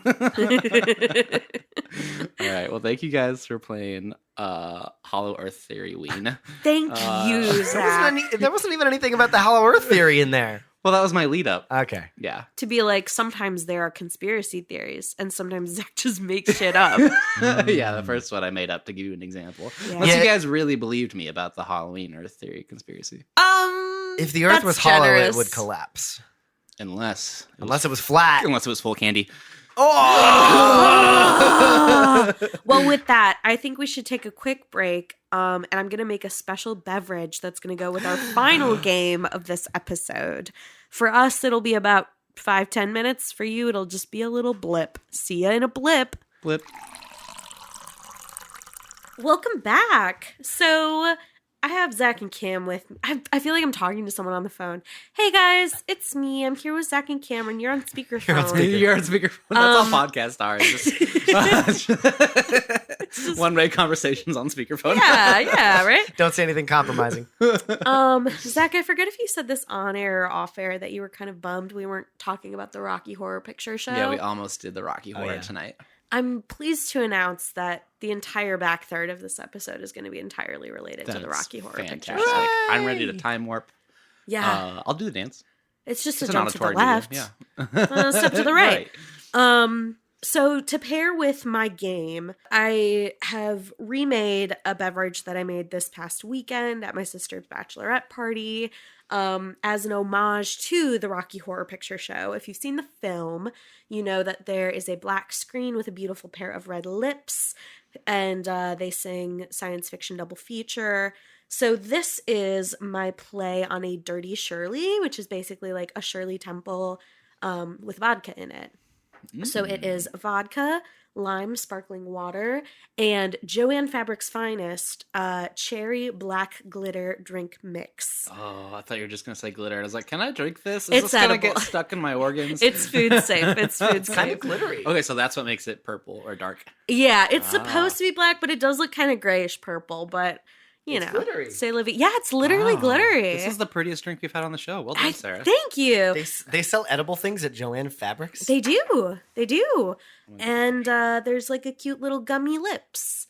Speaker 3: right. Well, thank you guys for playing Hollow Earth Theory, Ween.
Speaker 2: Thank you, Zach.
Speaker 4: There wasn't even anything about the Hollow Earth theory in there.
Speaker 3: Well, that was my lead up.
Speaker 4: Okay.
Speaker 3: Yeah.
Speaker 2: To be like, sometimes there are conspiracy theories, and sometimes Zach just makes shit up.
Speaker 3: Yeah, the first one I made up to give you an example.
Speaker 2: Yeah.
Speaker 3: Unless you guys really believed me about the Halloween Earth Theory conspiracy.
Speaker 4: If the Earth
Speaker 2: That's
Speaker 4: was hollow,
Speaker 2: generous.
Speaker 4: it would collapse.
Speaker 3: Unless
Speaker 4: Unless it was flat.
Speaker 3: Unless it was full candy.
Speaker 2: Well, with that, I think we should take a quick break. And I'm going to make a special beverage that's going to go with our final game of this episode. For us, it'll be about 5-10 minutes. For you, it'll just be a little blip. See ya in a blip.
Speaker 3: Blip.
Speaker 2: Welcome back. So I have Zach and Cam with me. I feel like I'm talking to someone on the phone. Hey guys, it's me. I'm here with Zach and Cameron. You're on speakerphone.
Speaker 3: You're on speakerphone. That's all podcasts are. Just one-way conversations on speakerphone.
Speaker 2: Yeah, right?
Speaker 4: Don't say anything compromising.
Speaker 2: Zach, I forget if you said this on air or off air that you were kind of bummed we weren't talking about the Rocky Horror Picture Show.
Speaker 3: Yeah, we almost did the Rocky Horror tonight.
Speaker 2: I'm pleased to announce that the entire back third of this episode is going to be entirely related to the Rocky Horror Picture
Speaker 3: Fantastic.
Speaker 2: Show.
Speaker 3: I'm ready to time warp.
Speaker 2: Yeah.
Speaker 3: I'll do the dance.
Speaker 2: It's just a
Speaker 3: It's an
Speaker 2: jump to the
Speaker 3: auditory
Speaker 2: left.
Speaker 3: medium,
Speaker 2: A step to the right. So to pair with my game, I have remade a beverage that I made this past weekend at my sister's bachelorette party as an homage to the Rocky Horror Picture Show. If you've seen the film, you know that there is a black screen with a beautiful pair of red lips, and they sing science fiction double feature. So this is my play on a Dirty Shirley, which is basically like a Shirley Temple with vodka in it. So it is vodka, lime sparkling water, and Joanne Fabric's Finest cherry black glitter drink mix.
Speaker 3: Oh, I thought you were just going to say glitter. I was like, can I drink this? Is
Speaker 2: It's
Speaker 3: this going to
Speaker 2: edible.
Speaker 3: get stuck in my organs?
Speaker 2: It's food safe. It's food safe.
Speaker 4: Kind of glittery.
Speaker 3: Okay, so that's what makes it purple or dark.
Speaker 2: Yeah, it's supposed to be black, but it does look kind of grayish purple, but you know.
Speaker 4: glittery.
Speaker 2: Say living. Yeah, it's literally glittery.
Speaker 3: This is the prettiest drink we've had on the show. Well done, Sarah.
Speaker 2: Thank you.
Speaker 4: They sell edible things at Joanne Fabrics?
Speaker 2: They do. They do. And there's like a cute little gummy lips.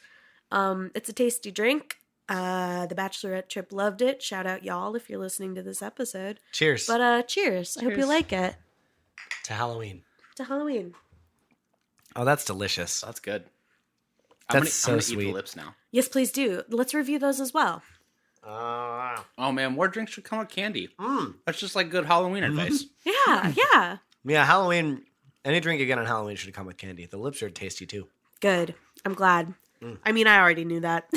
Speaker 2: It's a tasty drink. The Bachelorette trip loved it. Shout out y'all if you're listening to this episode.
Speaker 4: Cheers.
Speaker 2: But cheers. I hope you
Speaker 3: Cheers.
Speaker 2: like it.
Speaker 4: To Halloween.
Speaker 2: To Halloween.
Speaker 4: Oh, that's delicious.
Speaker 3: That's good.
Speaker 4: That's so
Speaker 3: I'm gonna eat
Speaker 4: sweet.
Speaker 3: the lips now.
Speaker 2: Yes, please do. Let's review those as well.
Speaker 3: Oh man, more drinks should come with candy. That's just like good Halloween advice.
Speaker 2: Yeah, yeah.
Speaker 4: Yeah, Halloween. Any drink you get on Halloween should come with candy. The lips are tasty too.
Speaker 2: Good. I'm glad. I mean, I already knew that.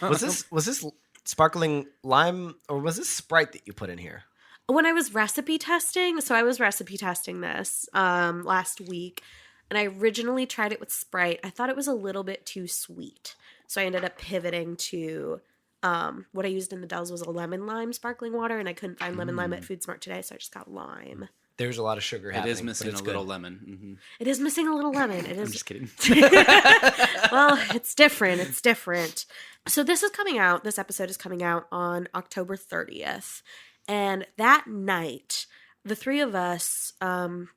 Speaker 4: Was this sparkling lime or was this Sprite that you put in here?
Speaker 2: When I was recipe testing, so I was recipe testing this last week, and I originally tried it with Sprite. I thought it was a little bit too sweet, so I ended up pivoting to what I used in the Dells was a lemon lime sparkling water, and I couldn't find lemon lime at Food Smart today, so I just got lime.
Speaker 4: There's a lot of sugar happening.
Speaker 3: It is missing
Speaker 4: but it's
Speaker 3: a little
Speaker 4: good.
Speaker 3: lemon. Mm-hmm.
Speaker 2: It is missing a little lemon. It
Speaker 3: I'm
Speaker 2: is.
Speaker 3: just kidding.
Speaker 2: Well, it's different. It's different. So this episode is coming out on October 30th. And that night, the three of us,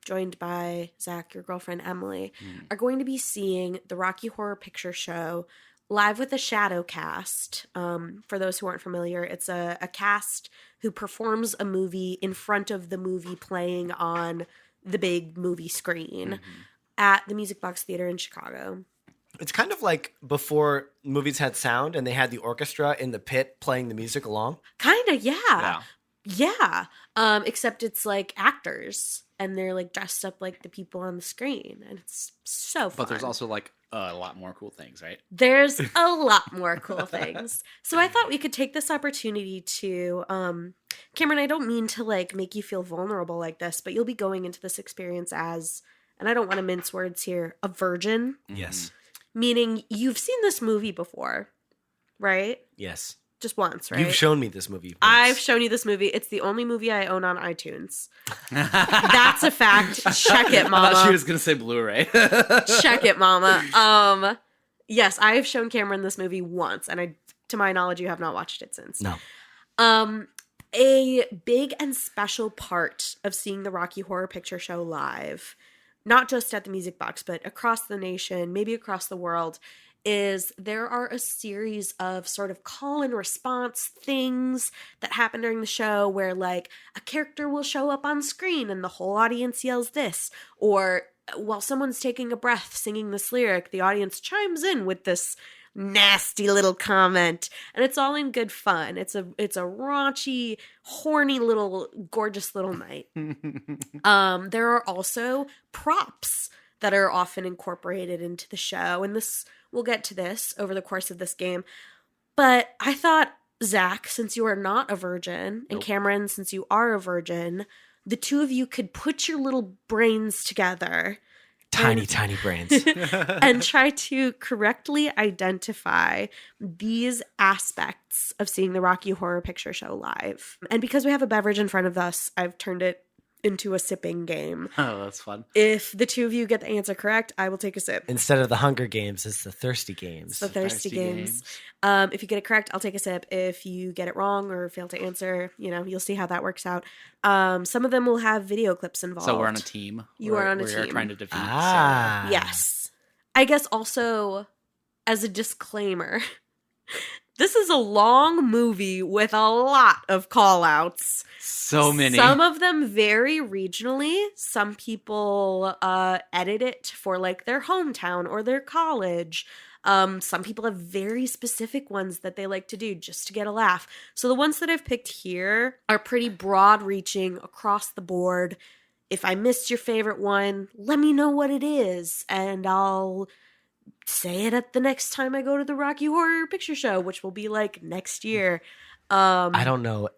Speaker 2: joined by Zach, your girlfriend, Emily, are going to be seeing the Rocky Horror Picture Show live with a shadow cast. For those who aren't familiar, it's a cast who performs a movie in front of the movie playing on the big movie screen at the Music Box Theater in Chicago.
Speaker 4: It's kind of like before movies had sound and they had the orchestra in the pit playing the music along.
Speaker 2: Kind of, yeah.
Speaker 3: Yeah.
Speaker 2: Yeah. Except it's like actors and they're like dressed up like the people on the screen. And it's so fun.
Speaker 3: But there's also like a lot more cool things, right?
Speaker 2: There's a lot more cool things. So I thought we could take this opportunity to, Cameron, I don't mean to like make you feel vulnerable like this, but you'll be going into this experience as, and I don't want to mince words here, a virgin.
Speaker 4: Yes.
Speaker 2: meaning you've seen this movie before, right?
Speaker 4: Yes.
Speaker 2: Just once, right?
Speaker 4: You've shown me this movie. Once.
Speaker 2: I've shown you this movie. It's the only movie I own on iTunes. That's a fact. Check it,
Speaker 3: I
Speaker 2: mama.
Speaker 3: thought she was gonna say Blu-ray.
Speaker 2: Check it, mama. Yes, I have shown Cameron this movie once, and to my knowledge, you have not watched it since.
Speaker 4: No.
Speaker 2: A big and special part of seeing the Rocky Horror Picture Show live, not just at the Music Box, but across the nation, maybe across the world, is there are a series of sort of call and response things that happen during the show where like a character will show up on screen and the whole audience yells this, or while someone's taking a breath singing this lyric, the audience chimes in with this nasty little comment, and it's all in good fun. It's a raunchy, horny little gorgeous little night. There are also props that are often incorporated into the show, and we'll get to this over the course of this game. But I thought, Zach, since you are not a virgin, and Cameron, since you are a virgin, the two of you could put your little brains together.
Speaker 4: Tiny brains.
Speaker 2: And try to correctly identify these aspects of seeing the Rocky Horror Picture Show live. And because we have a beverage in front of us, I've turned it into a sipping game.
Speaker 3: Oh, that's fun.
Speaker 2: If the two of you get the answer correct, I will take a sip.
Speaker 4: Instead of the Hunger Games, it's the Thirsty Games.
Speaker 2: It's the thirsty games. If you get it correct, I'll take a sip. If you get it wrong or fail to answer, you'll see how that works out. Some of them will have video clips involved.
Speaker 3: So we're on a team.
Speaker 2: You are on a
Speaker 3: We're
Speaker 2: team.
Speaker 3: trying to defeat.
Speaker 4: Ah.
Speaker 2: Yes. I guess also, as a disclaimer, this is a long movie with a lot of call-outs.
Speaker 3: So many.
Speaker 2: Some of them vary regionally. Some people edit it for like their hometown or their college. Some people have very specific ones that they like to do just to get a laugh. So the ones that I've picked here are pretty broad-reaching across the board. If I missed your favorite one, let me know what it is, and I'll say it at the next time I go to the Rocky Horror Picture Show, which will be like next year.
Speaker 4: I don't know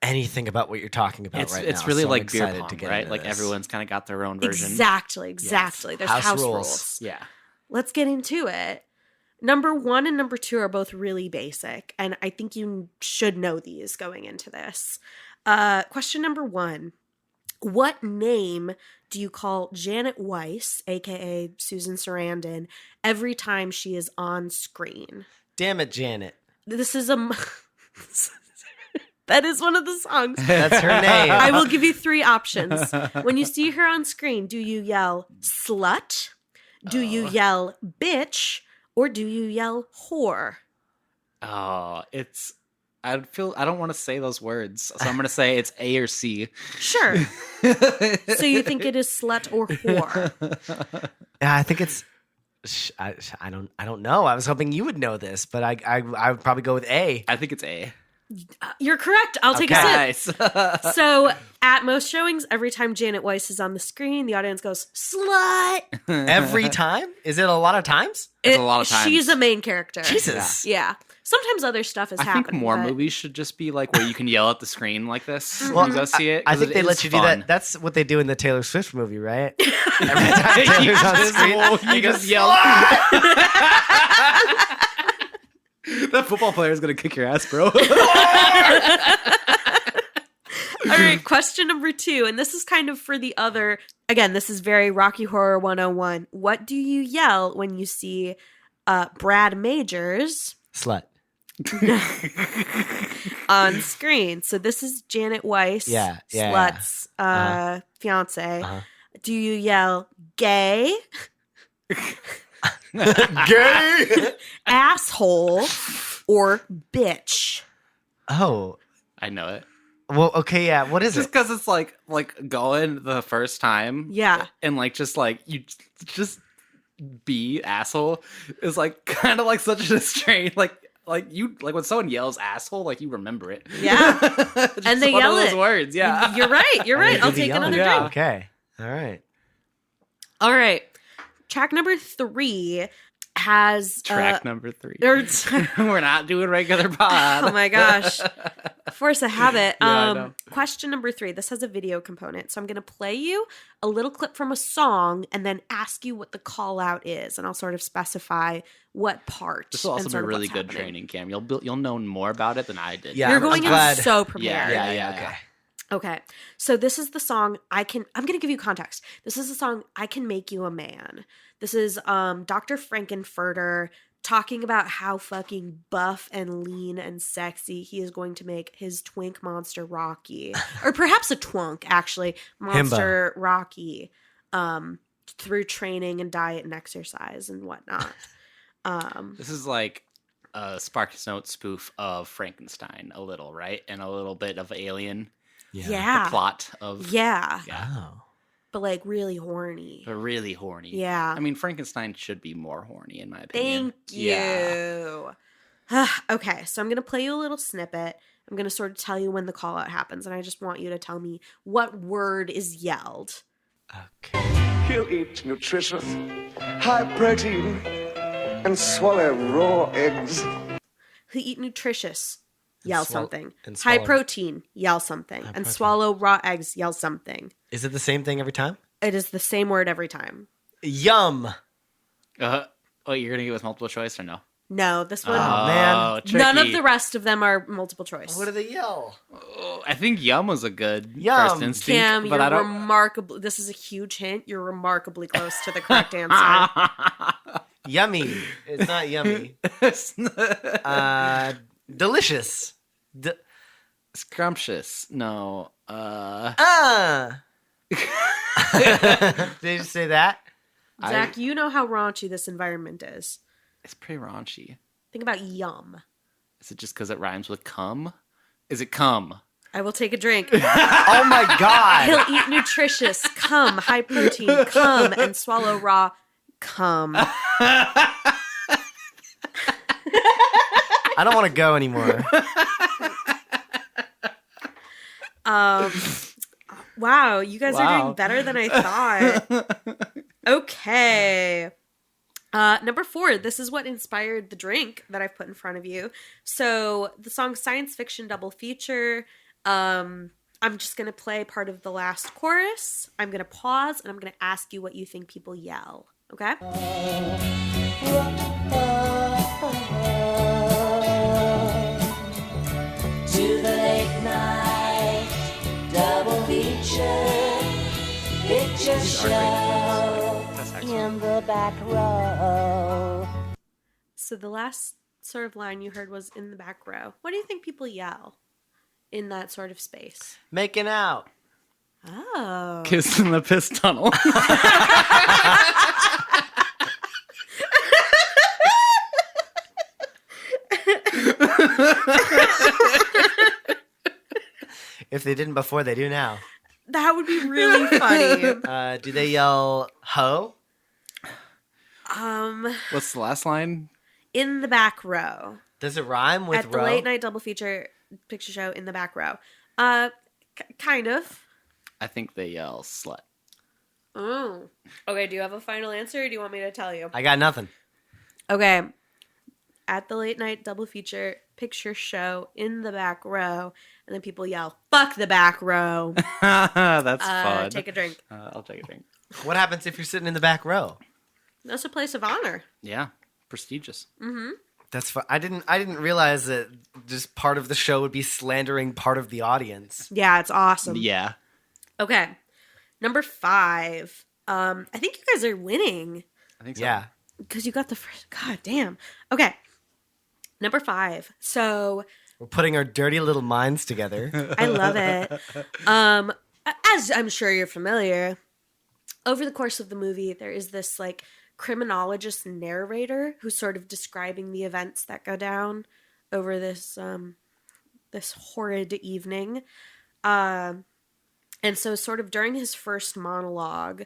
Speaker 4: anything about what you're talking about right now.
Speaker 3: It's really
Speaker 4: so I'm
Speaker 3: like beer
Speaker 4: excited
Speaker 3: pong,
Speaker 4: to get
Speaker 3: right?
Speaker 4: into
Speaker 3: Like
Speaker 4: this.
Speaker 3: everyone's kind of got their own version.
Speaker 2: Exactly.
Speaker 4: Yes.
Speaker 2: There's
Speaker 4: House
Speaker 2: house
Speaker 4: rules.
Speaker 2: rules.
Speaker 3: Yeah.
Speaker 2: Let's get into it. Number 1 and number 2 are both really basic, and I think you should know these going into this. Question number 1. What name do you call Janet Weiss, aka Susan Sarandon, every time she is on screen?
Speaker 4: Damn it, Janet.
Speaker 2: This is that is one of the songs.
Speaker 4: That's her name.
Speaker 2: I will give you 3 options. When you see her on screen, do you yell slut? Do you yell bitch? Or do you yell whore?
Speaker 3: Oh, I don't want to say those words, so I'm going to say it's A or C.
Speaker 2: Sure. So you think it is slut or whore?
Speaker 4: Yeah, I think it's. I don't know. I was hoping you would know this, but I would probably go with A.
Speaker 3: I think it's A.
Speaker 2: You're correct. I'll take a sip.
Speaker 3: Nice.
Speaker 2: So at most showings, every time Janet Weiss is on the screen, the audience goes, slut.
Speaker 4: Every time? Is it a lot of times?
Speaker 3: It's a lot of times.
Speaker 2: She's a main character.
Speaker 4: Jesus.
Speaker 2: Yeah. Sometimes other stuff is
Speaker 3: I
Speaker 2: happening.
Speaker 3: think more
Speaker 2: but-
Speaker 3: movies should just be like where you can yell at the screen like this
Speaker 4: Well,
Speaker 3: when you go see it.
Speaker 4: I
Speaker 3: 'cause
Speaker 4: think
Speaker 3: it
Speaker 4: they
Speaker 3: is
Speaker 4: let you do
Speaker 3: fun.
Speaker 4: that. That's what they do in the Taylor Swift movie, right? Every time Taylor's on screen,
Speaker 3: You just yell. That football player is gonna kick your ass, bro.
Speaker 2: All right, question number 2, and this is kind of for the other. Again, this is very Rocky Horror 101. What do you yell when you see Brad Majors
Speaker 4: Slut.
Speaker 2: on screen? So this is Janet Weiss,
Speaker 4: Yeah.
Speaker 2: Slut's fiance.
Speaker 4: Uh-huh.
Speaker 2: Do you yell gay,
Speaker 4: Gay.
Speaker 2: asshole, or bitch?
Speaker 4: Oh.
Speaker 3: I know it.
Speaker 4: Well, okay, yeah. What is
Speaker 3: Just
Speaker 4: it?
Speaker 3: because it's like going the first time,
Speaker 2: Yeah.
Speaker 3: and like you just be asshole is like kind of like such a strange like when someone yells asshole, like you remember it.
Speaker 2: Yeah.
Speaker 3: Just
Speaker 2: And they
Speaker 3: one
Speaker 2: yell
Speaker 3: of those
Speaker 2: it.
Speaker 3: words. Yeah,
Speaker 2: You're right. You're
Speaker 4: Oh, they
Speaker 2: right.
Speaker 4: do
Speaker 2: I'll
Speaker 4: the
Speaker 2: take
Speaker 4: yelling.
Speaker 2: another
Speaker 3: Yeah.
Speaker 2: drink.
Speaker 4: Okay. All right.
Speaker 2: All right. Track number 3. has
Speaker 3: Track number 3.
Speaker 2: or-
Speaker 3: We're not doing regular pod.
Speaker 2: oh my gosh. Force of habit.
Speaker 3: I know.
Speaker 2: Question number 3. This has a video component. So I'm going to play you a little clip from a song and then ask you what the call out is. And I'll sort of specify what part.
Speaker 3: This will also
Speaker 2: and
Speaker 3: be
Speaker 2: sort of
Speaker 3: really
Speaker 2: what's
Speaker 3: good
Speaker 2: happening.
Speaker 3: training, Cam. You'll know more about it than I did.
Speaker 4: Yeah,
Speaker 2: You're
Speaker 4: I'm
Speaker 2: going in
Speaker 4: glad.
Speaker 2: so prepared.
Speaker 3: Yeah.
Speaker 4: Okay.
Speaker 2: Okay. So this is the song I'm going to give you context. This is the song I Can Make You a Man. This is Dr. Frankenfurter talking about how fucking buff and lean and sexy he is going to make his twink monster Rocky. Or perhaps a twunk, actually. Monster Rocky. Through training and diet and exercise and whatnot.
Speaker 3: This is like a Sparks Note spoof of Frankenstein a little, right? And a little bit of Alien.
Speaker 2: Yeah.
Speaker 3: The plot of...
Speaker 2: Yeah.
Speaker 4: Oh.
Speaker 2: But like really horny.
Speaker 3: But really horny.
Speaker 2: Yeah.
Speaker 3: I mean, Frankenstein should be more horny, in my opinion.
Speaker 2: Thank you. Okay, so I'm going to play you a little snippet. I'm going to sort of tell you when the call out happens, and I just want you to tell me what word is yelled.
Speaker 4: Okay.
Speaker 5: He'll eat nutritious, high protein, and swallow raw eggs.
Speaker 2: Who eat nutritious? Yell
Speaker 4: swallow-
Speaker 2: something.
Speaker 4: and
Speaker 2: High
Speaker 4: swallow-
Speaker 2: protein, yell something. And
Speaker 4: protein.
Speaker 2: swallow raw eggs, yell something.
Speaker 4: Is it the same thing every time?
Speaker 2: It is the same word every time.
Speaker 4: Yum.
Speaker 3: Oh, you're going to give us multiple choice or no?
Speaker 2: No, this one.
Speaker 4: Oh, man.
Speaker 2: None of
Speaker 3: tricky.
Speaker 2: the rest of them are multiple choice.
Speaker 4: What do they yell?
Speaker 3: Oh, I think yum was a good
Speaker 4: Yum.
Speaker 3: first instinct.
Speaker 2: Cam,
Speaker 3: but
Speaker 2: you're
Speaker 3: I don't...
Speaker 2: remarkably. This is a huge hint. You're remarkably close to the correct answer.
Speaker 4: Yummy. It's not yummy. Delicious.
Speaker 3: Scrumptious. No.
Speaker 4: Did you just say that?
Speaker 2: Zach, you know how raunchy this environment is.
Speaker 3: It's pretty raunchy.
Speaker 2: Think about yum.
Speaker 3: Is it just because it rhymes with cum? Is it cum?
Speaker 2: I will take a drink.
Speaker 4: Oh my god.
Speaker 2: He'll eat nutritious, cum, high protein, cum, and swallow raw cum.
Speaker 4: I don't want to go anymore.
Speaker 2: Wow, you guys are
Speaker 3: Wow.
Speaker 2: doing better than I thought. Okay. Number 4, this is what inspired the drink that I've put in front of you. So the song Science Fiction Double Feature. I'm just going to play part of the last chorus. I'm going to pause and I'm going to ask you what you think people yell. Okay?
Speaker 6: To the late night double feature picture show in the back row.
Speaker 2: So the last sort of line you heard was in the back row. What do you think people yell in that sort of space?
Speaker 4: Making out.
Speaker 2: Oh.
Speaker 3: Kiss in the piss tunnel.
Speaker 4: If they didn't before, they do now.
Speaker 2: That would be really funny.
Speaker 4: Do they yell ho?
Speaker 3: What's the last line?
Speaker 2: In the back row.
Speaker 4: Does it rhyme with
Speaker 2: At the
Speaker 4: row?
Speaker 2: late night double feature picture show in the back row. Kind of.
Speaker 3: I think they yell slut.
Speaker 2: Oh. Okay, do you have a final answer or do you want me to tell you?
Speaker 4: I got nothing.
Speaker 2: Okay. At the late night double feature picture show in the back row, and then people yell, "Fuck the back row."
Speaker 3: That's fun.
Speaker 2: Take a drink.
Speaker 3: I'll take a drink.
Speaker 4: What happens if you're sitting in the back row?
Speaker 2: That's a place of honor.
Speaker 3: Yeah, prestigious.
Speaker 4: That's fun. I didn't realize that just part of the show would be slandering part of the audience.
Speaker 2: Yeah, it's awesome.
Speaker 3: Yeah.
Speaker 2: Okay. Number 5. I think you guys are winning
Speaker 3: I think so.
Speaker 4: Yeah.
Speaker 2: because you got the first. God damn. Okay. Number 5. So
Speaker 4: We're putting our dirty little minds together.
Speaker 2: I love it. As I'm sure you're familiar, over the course of the movie, there is this like criminologist narrator who's sort of describing the events that go down over this this horrid evening. And so sort of during his first monologue,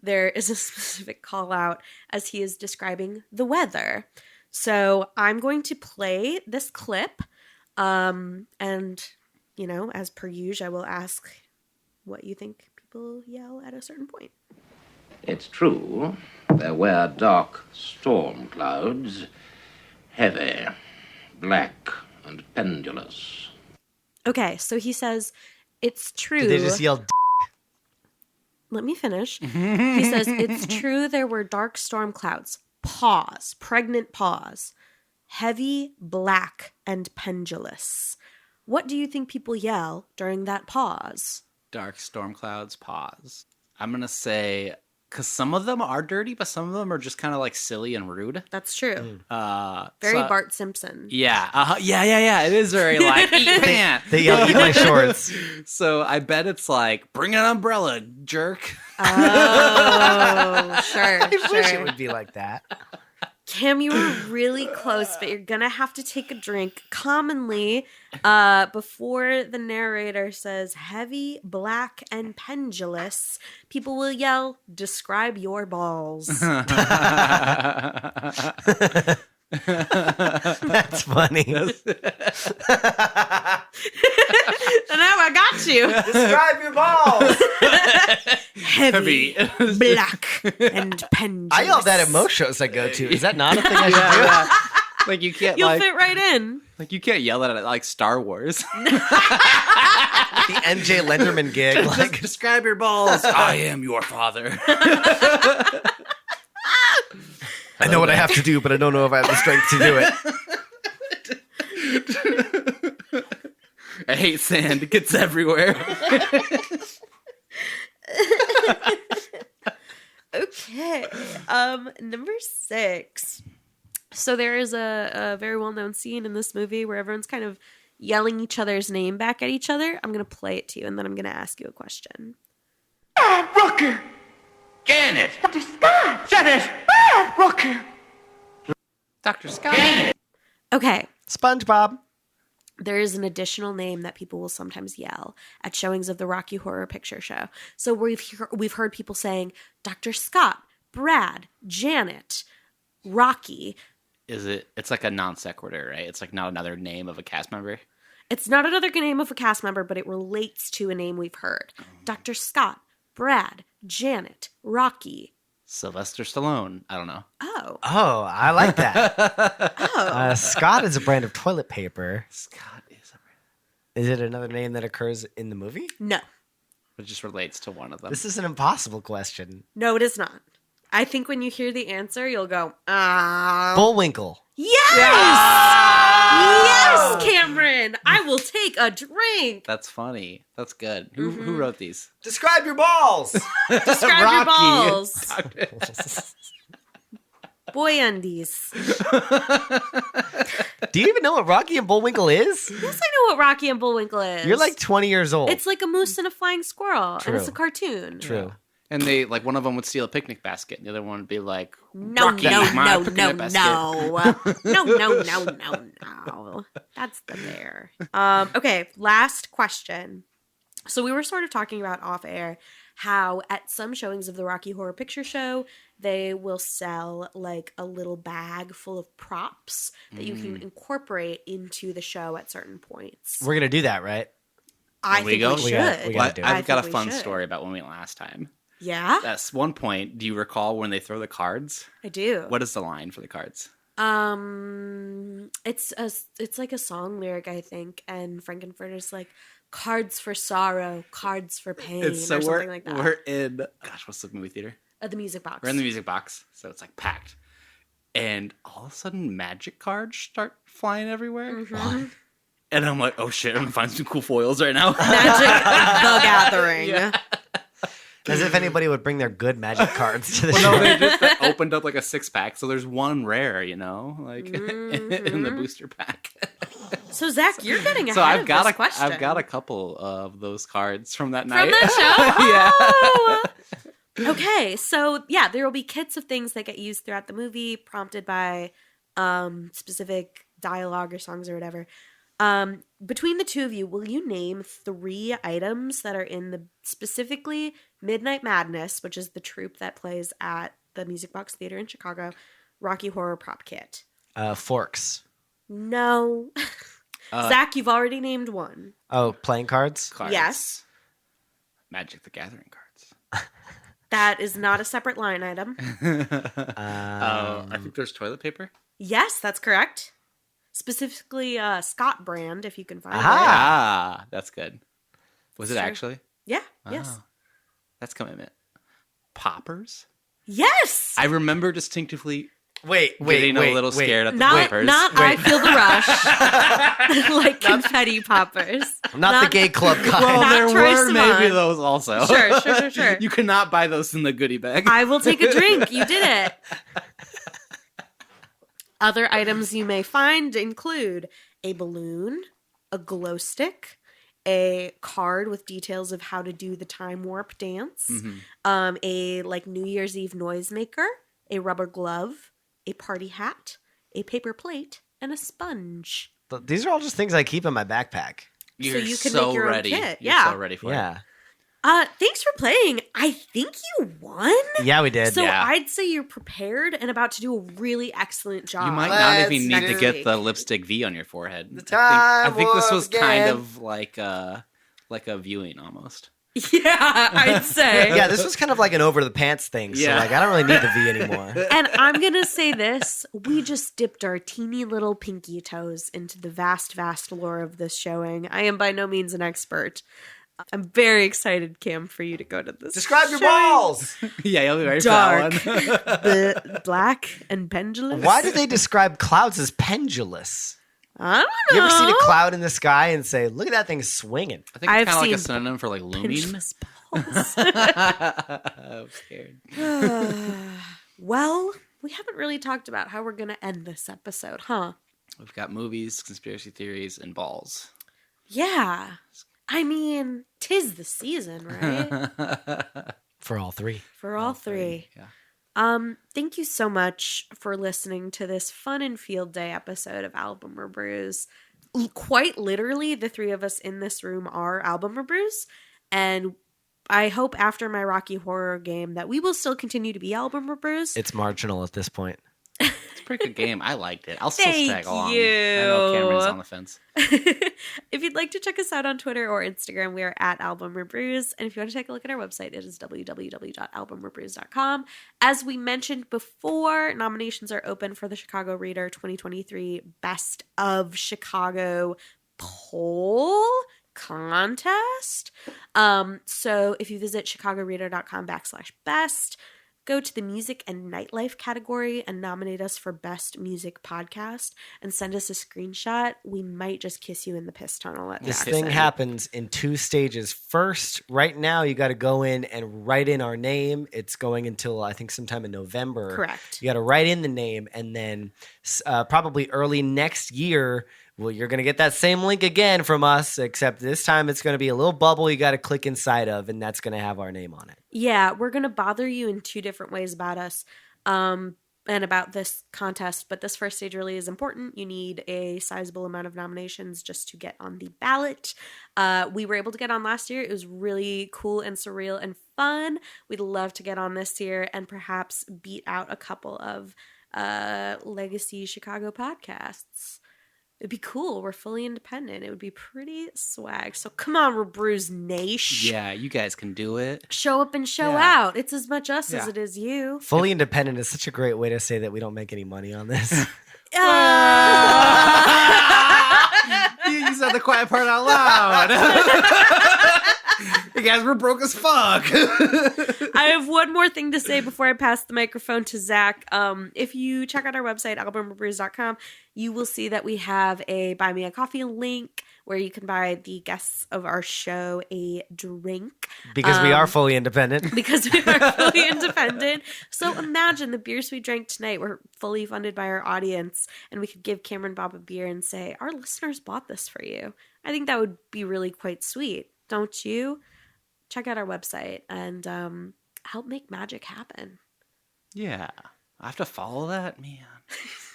Speaker 2: there is a specific call out as he is describing the weather. So I'm going to play this clip. And, you know, as per usual, I will ask what you think people yell at a certain point.
Speaker 7: It's true There were dark storm clouds, heavy, black, and pendulous.
Speaker 2: Okay, so he says, it's true.
Speaker 4: Did they just yell?
Speaker 2: Let me finish. He says, it's true there were dark storm clouds. Pause. Pregnant pause. Heavy, black, and pendulous. What do you think people yell during that pause?
Speaker 3: Dark storm clouds, pause. I'm going to say, because some of them are dirty, but some of them are just kind of like silly and rude.
Speaker 2: That's true.
Speaker 3: Very
Speaker 2: Bart Simpson.
Speaker 3: Yeah. Yeah. It is very like, eat pant.
Speaker 4: They yell, eat my shorts.
Speaker 3: So I bet it's like, bring an umbrella, jerk.
Speaker 2: Oh, sure.
Speaker 4: I wish it would be like that.
Speaker 2: Cam, you were really close, but you're going to have to take a drink. Commonly, before the narrator says heavy, black, and pendulous, people will yell, describe your balls.
Speaker 4: That's funny.
Speaker 2: And now I got you.
Speaker 4: Describe your balls.
Speaker 2: Heavy, black, and pendulous.
Speaker 4: I yell that at most shows I go to. Is that not a thing I should do?
Speaker 3: Yeah. Like you can't
Speaker 2: You'll
Speaker 3: like,
Speaker 2: fit right in.
Speaker 3: like you can't yell at it like Star Wars.
Speaker 4: The MJ Lenderman gig. Like,
Speaker 3: Describe your balls. I am your father.
Speaker 4: I know what I have to do, but I don't know if I have the strength to do it.
Speaker 3: I hate sand. It gets everywhere.
Speaker 2: Okay. Number 6. So there is a very well-known scene in this movie where everyone's kind of yelling each other's name back at each other. I'm going to play it to you, and then I'm going to ask you a question.
Speaker 5: Rocky!
Speaker 7: Janet!
Speaker 5: Dr. Scott! Janet! Rocky!
Speaker 3: Dr. Scott.
Speaker 2: Okay.
Speaker 4: SpongeBob.
Speaker 2: There is an additional name that people will sometimes yell at showings of the Rocky Horror Picture Show. So we've heard people saying, Dr. Scott, Brad, Janet, Rocky.
Speaker 3: It's like a non sequitur, right? It's like not another name of a cast member.
Speaker 2: It's not another name of a cast member, but it relates to a name we've heard. Dr. Scott, Brad, Janet, Rocky.
Speaker 3: Sylvester Stallone. I don't know.
Speaker 2: Oh.
Speaker 4: Oh, I like that.
Speaker 2: Oh.
Speaker 4: Scott is a brand of toilet paper.
Speaker 3: Scott is a.
Speaker 4: Is it another name that occurs in the movie?
Speaker 2: No.
Speaker 3: It just relates to one of them.
Speaker 4: This is an impossible question.
Speaker 2: No, it is not. I think when you hear the answer, you'll go, ah.
Speaker 4: Bullwinkle.
Speaker 2: Yes! Yes, Cameron! I will take a drink.
Speaker 3: That's funny. That's good. Who wrote these?
Speaker 4: Describe your balls.
Speaker 2: Describe your
Speaker 4: Rocky.
Speaker 2: balls. Boy undies.
Speaker 4: Do you even know what Rocky and Bullwinkle is?
Speaker 2: Yes, I know what Rocky and Bullwinkle is.
Speaker 4: You're like 20 years old.
Speaker 2: It's like a moose and a flying squirrel,
Speaker 4: True.
Speaker 2: and it's a cartoon.
Speaker 4: True.
Speaker 3: And they like one of them would steal a picnic basket, and the other one would be like,
Speaker 2: No,
Speaker 3: Rocky,
Speaker 2: no,
Speaker 3: my
Speaker 2: no,
Speaker 3: picnic
Speaker 2: no,
Speaker 3: basket.
Speaker 2: no. No. That's the bear. Okay, last question. So we were sort of talking about off air how at some showings of the Rocky Horror Picture Show, they will sell like a little bag full of props that you can incorporate into the show at certain points.
Speaker 4: We're going to do that, right?
Speaker 2: I
Speaker 3: we
Speaker 2: think
Speaker 3: go?
Speaker 2: we
Speaker 4: We
Speaker 2: should.
Speaker 4: gotta do it.
Speaker 3: I've got a
Speaker 2: think we
Speaker 3: fun
Speaker 2: should.
Speaker 3: story about when we went last time.
Speaker 2: Yeah,
Speaker 3: That's one point. Do you recall when they throw the cards?
Speaker 2: I do.
Speaker 3: What is the line for the cards?
Speaker 2: It's like a song lyric, I think, and Frankenfurter's like, cards for sorrow, cards for pain, or something like that.
Speaker 3: We're in, gosh, what's the movie theater?
Speaker 2: At the music box.
Speaker 3: We're in the music box, so it's like packed. And all of a sudden, magic cards start flying everywhere.
Speaker 2: Mhm.
Speaker 3: And I'm like, oh shit, I'm gonna find some cool foils right now.
Speaker 2: Magic the Gathering.
Speaker 3: Yeah.
Speaker 4: As if anybody would bring their good magic cards to the
Speaker 3: Well,
Speaker 4: show.
Speaker 3: no, they just opened up like a 6-pack, so there's one rare, you know, like in the booster pack.
Speaker 2: So Zach, you're getting ahead
Speaker 3: So I've
Speaker 2: of
Speaker 3: got
Speaker 2: this question.
Speaker 3: I've got a couple of those cards from that
Speaker 2: from
Speaker 3: night.
Speaker 2: that show.
Speaker 3: Yeah.
Speaker 2: Oh! Okay, so yeah, there will be kits of things that get used throughout the movie, prompted by specific dialogue or songs or whatever. Between the two of you, will you name 3 items that are in the specifically Midnight Madness, which is the troupe that plays at the Music Box Theater in Chicago, Rocky Horror prop kit?
Speaker 4: Forks.
Speaker 2: No. Zach, you've already named one.
Speaker 4: Oh, playing cards?
Speaker 3: Cards.
Speaker 2: Yes.
Speaker 3: Magic the Gathering cards.
Speaker 2: That is not a separate line item.
Speaker 3: I think there's toilet paper.
Speaker 2: Yes, that's correct. Specifically, Scott brand, if you can find it.
Speaker 3: Ah, that's good. Was it
Speaker 2: Sure.
Speaker 3: actually?
Speaker 2: Yeah.
Speaker 3: Wow.
Speaker 2: Yes.
Speaker 3: That's commitment. Poppers?
Speaker 2: Yes.
Speaker 3: I remember distinctly
Speaker 4: Wait,
Speaker 3: getting a little scared at the
Speaker 2: Not,
Speaker 3: poppers.
Speaker 2: I feel the rush. Like confetti poppers.
Speaker 4: I'm not the gay club guy.
Speaker 3: Well,
Speaker 2: Not
Speaker 3: there
Speaker 2: Troye
Speaker 3: were maybe
Speaker 2: Sivan.
Speaker 3: those also.
Speaker 2: Sure.
Speaker 3: You cannot buy those in the goodie bag.
Speaker 2: I will take a drink. You did it. Other items you may find include a balloon, a glow stick, a card with details of how to do the time warp dance, a like New Year's Eve noisemaker, a rubber glove, a party hat, a paper plate, and a sponge.
Speaker 4: These are all just things I keep in my backpack.
Speaker 3: You're
Speaker 2: you can
Speaker 3: so
Speaker 2: make your own
Speaker 3: ready.
Speaker 2: kit.
Speaker 3: You're
Speaker 2: Yeah.
Speaker 3: so ready for it.
Speaker 4: Yeah.
Speaker 2: Thanks for playing. I think you won.
Speaker 4: Yeah, we did.
Speaker 2: So
Speaker 3: Yeah.
Speaker 2: I'd say you're prepared and about to do a really excellent job.
Speaker 3: You might not
Speaker 4: Let's
Speaker 3: even need to
Speaker 2: do
Speaker 3: get
Speaker 2: it.
Speaker 3: the lipstick V on your forehead.
Speaker 4: time
Speaker 3: I think this was
Speaker 4: warp
Speaker 3: kind
Speaker 4: again.
Speaker 3: of like a viewing almost.
Speaker 2: Yeah, I'd say.
Speaker 4: Yeah, this was kind of like an over the pants thing. So
Speaker 3: Yeah.
Speaker 4: like I don't really need the V anymore.
Speaker 2: And I'm going to say this. We just dipped our teeny little pinky toes into the vast, vast lore of this showing. I am by no means an expert. I'm very excited, Cam, for you to go to this.
Speaker 4: Describe your
Speaker 2: showing.
Speaker 4: balls.
Speaker 3: Yeah, you'll be ready
Speaker 2: Dark.
Speaker 3: for that one.
Speaker 2: Black and pendulous.
Speaker 4: Why do they describe clouds as pendulous?
Speaker 2: I don't
Speaker 4: You
Speaker 2: know.
Speaker 4: ever seen a cloud in the sky and say, "Look at that thing swinging"?
Speaker 3: I think
Speaker 2: I've
Speaker 3: it's kind of like a
Speaker 2: seen
Speaker 3: synonym for like looming.
Speaker 2: Pendulous balls.
Speaker 3: I'm scared.
Speaker 2: Well, we haven't really talked about how we're going to end this episode, huh?
Speaker 3: We've got movies, conspiracy theories, and balls.
Speaker 2: Yeah. I mean, 'tis the season, right?
Speaker 4: For all three.
Speaker 2: For all three.
Speaker 3: Yeah.
Speaker 2: Thank you so much for listening to this fun and field day episode of Album Brews. Quite literally, the three of us in this room are Album Brews, and I hope after my Rocky Horror game that we will still continue to be Album Brews.
Speaker 4: It's marginal at this point.
Speaker 3: It's a pretty good game. I liked it. I'll still
Speaker 2: Thank
Speaker 3: tag along.
Speaker 2: you.
Speaker 3: I know Cameron's on the fence.
Speaker 2: If you'd like to check us out on Twitter or Instagram, we are at Album Brews. And if you want to take a look at our website, it is www.albumrebrews.com. As we mentioned before, nominations are open for the Chicago Reader 2023 Best of Chicago poll contest. So if you visit chicagoreader.com/best, go to the music and nightlife category and nominate us for best music podcast and send us a screenshot. We might just kiss you in the piss tunnel at the
Speaker 4: This
Speaker 2: accent.
Speaker 4: thing happens in 2 stages. First, right now, you got to go in and write in our name. It's going until, I think, sometime in November.
Speaker 2: Correct.
Speaker 4: You got to write in the name, and then probably early next year, well, you're going to get that same link again from us, except this time it's going to be a little bubble you got to click inside of, and that's going to have our name on it.
Speaker 2: Yeah, we're going to bother you in 2 different ways about us and about this contest. But this first stage really is important. You need a sizable amount of nominations just to get on the ballot. We were able to get on last year. It was really cool and surreal and fun. We'd love to get on this year and perhaps beat out a couple of legacy Chicago podcasts. It'd be cool. We're fully independent. It would be pretty swag. So come on, Rebrews Nation.
Speaker 3: Yeah, you guys can do it.
Speaker 2: Show up and show
Speaker 3: Yeah.
Speaker 2: out. It's as much us as
Speaker 3: Yeah.
Speaker 2: it is you.
Speaker 4: Fully independent is such a great way to say that we don't make any money on this.
Speaker 3: You said the quiet part out loud. You guys were broke as fuck.
Speaker 2: I have one more thing to say before I pass the microphone to Zach. If you check out our website, albumbrews.com, you will see that we have a Buy Me a Coffee link where you can buy the guests of our show a drink.
Speaker 4: Because we are fully independent.
Speaker 2: Because we are fully independent. So imagine the beers we drank tonight were fully funded by our audience, and we could give Cameron Bopp a beer and say, our listeners bought this for you. I think that would be really quite sweet. Don't you? Check out our website and help make magic happen.
Speaker 3: Yeah. I have to follow that? Man.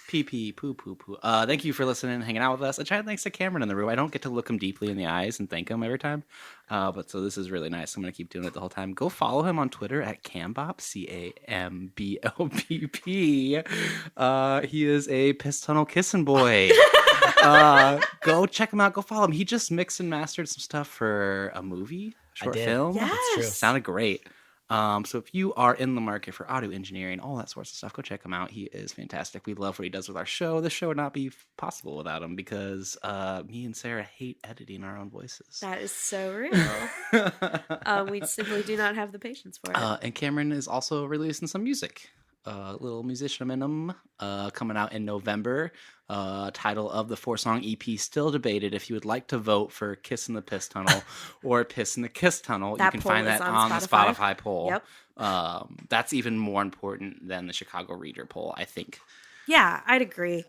Speaker 3: Pee poo poo poo. Thank you for listening and hanging out with us. A giant thanks to Cameron in the room. I don't get to look him deeply in the eyes and thank him every time. But so this is really nice. I'm going to keep doing it the whole time. Go follow him on Twitter at Cambopp, CAMBLPP. He is a piss tunnel kissing boy. Go check him out. Go follow him. He just mixed and mastered some stuff for a movie, short
Speaker 4: did.
Speaker 3: film.
Speaker 2: Yes.
Speaker 4: That's true.
Speaker 3: Sounded great. So if you are in the market for audio engineering, all that sorts of stuff, go check him out. He is fantastic. We love what he does with our show. This show would not be possible without him because me and Sarah hate editing our own voices.
Speaker 2: That is so real. We simply do not have the patience for it.
Speaker 3: And Cameron is also releasing some music. Little musician in him, coming out in November. Title of the 4-song EP still debated. If you would like to vote for Kiss in the Piss Tunnel or Piss in the Kiss Tunnel,
Speaker 2: That
Speaker 3: you can
Speaker 2: poll
Speaker 3: find
Speaker 2: is
Speaker 3: that
Speaker 2: on
Speaker 3: on the
Speaker 2: Spotify.
Speaker 3: Spotify poll.
Speaker 2: Yep.
Speaker 3: That's even more important than the Chicago Reader poll, I think.
Speaker 2: Yeah, I'd agree.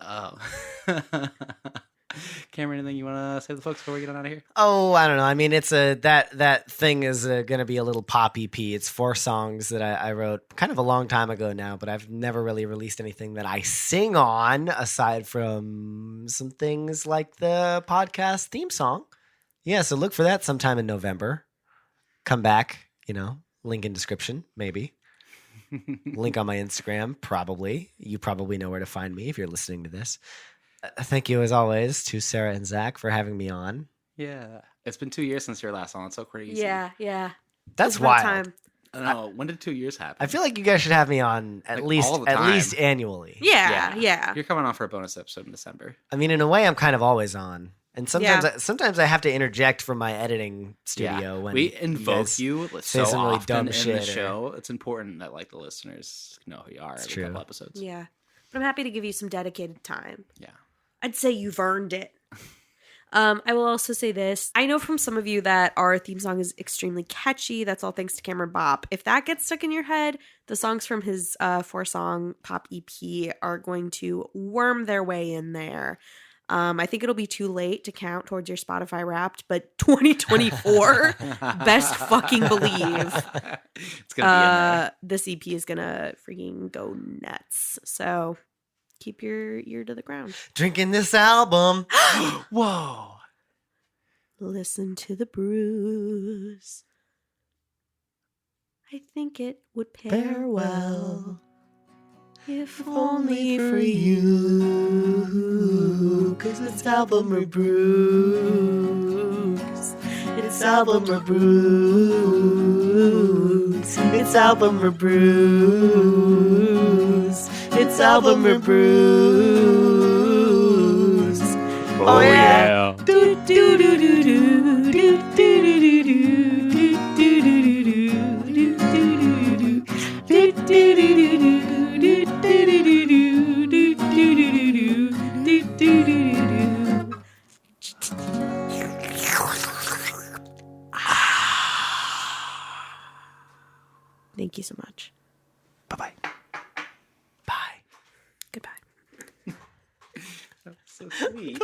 Speaker 3: Cameron, anything you want to say to the folks before we get on out of here?
Speaker 4: Oh, I don't know. I mean, it's that thing is going to be a little pop EP. It's 4 songs that I wrote kind of a long time ago now, but I've never really released anything that I sing on aside from some things like the podcast theme song. Yeah, so look for that sometime in November. Come back, link in description, maybe. Link on my Instagram, probably. You probably know where to find me if you're listening to this. Thank you, as always, to Sarah and Zach for having me on.
Speaker 3: Yeah. It's been 2 years since your last on. It's so crazy.
Speaker 2: Yeah.
Speaker 4: That's
Speaker 2: It's about
Speaker 4: wild.
Speaker 2: time.
Speaker 3: I don't know. When did 2 years happen?
Speaker 4: I feel like you guys should have me on at
Speaker 3: Like,
Speaker 4: least
Speaker 3: all the time.
Speaker 4: annually.
Speaker 2: Yeah.
Speaker 3: You're coming on for a bonus episode in December.
Speaker 4: I mean, in a way, I'm kind of always on, and sometimes I have to interject from my editing studio when
Speaker 3: we invoke
Speaker 4: guys
Speaker 3: you
Speaker 4: say
Speaker 3: so
Speaker 4: some really
Speaker 3: often
Speaker 4: dumb
Speaker 3: in
Speaker 4: shit.
Speaker 3: the show. It's important that the listeners know who you are every
Speaker 4: true.
Speaker 3: couple episodes.
Speaker 2: Yeah. But I'm happy to give you some dedicated time.
Speaker 3: Yeah.
Speaker 2: I'd say you've earned it. I will also say this. I know from some of you that our theme song is extremely catchy. That's all thanks to Cameron Bopp. If that gets stuck in your head, the songs from his 4-song pop EP are going to worm their way in there. I think it'll be too late to count towards your Spotify Wrapped, but 2024, best fucking believe
Speaker 3: It's going to be in there.
Speaker 2: this EP is going to freaking go nuts. So keep your ear to the ground.
Speaker 4: Drinking this album.
Speaker 3: Whoa.
Speaker 2: Listen to the bruise. I think it would pair well. If only for you. 'Cause it's album or bruise. It's album or bruise. It's album or bruise. It's album or bruise. Oh yeah. Do do do do do do do do do do do do do Thank you so much.
Speaker 4: Bye-bye. Bye.
Speaker 2: Goodbye.
Speaker 3: So sweet.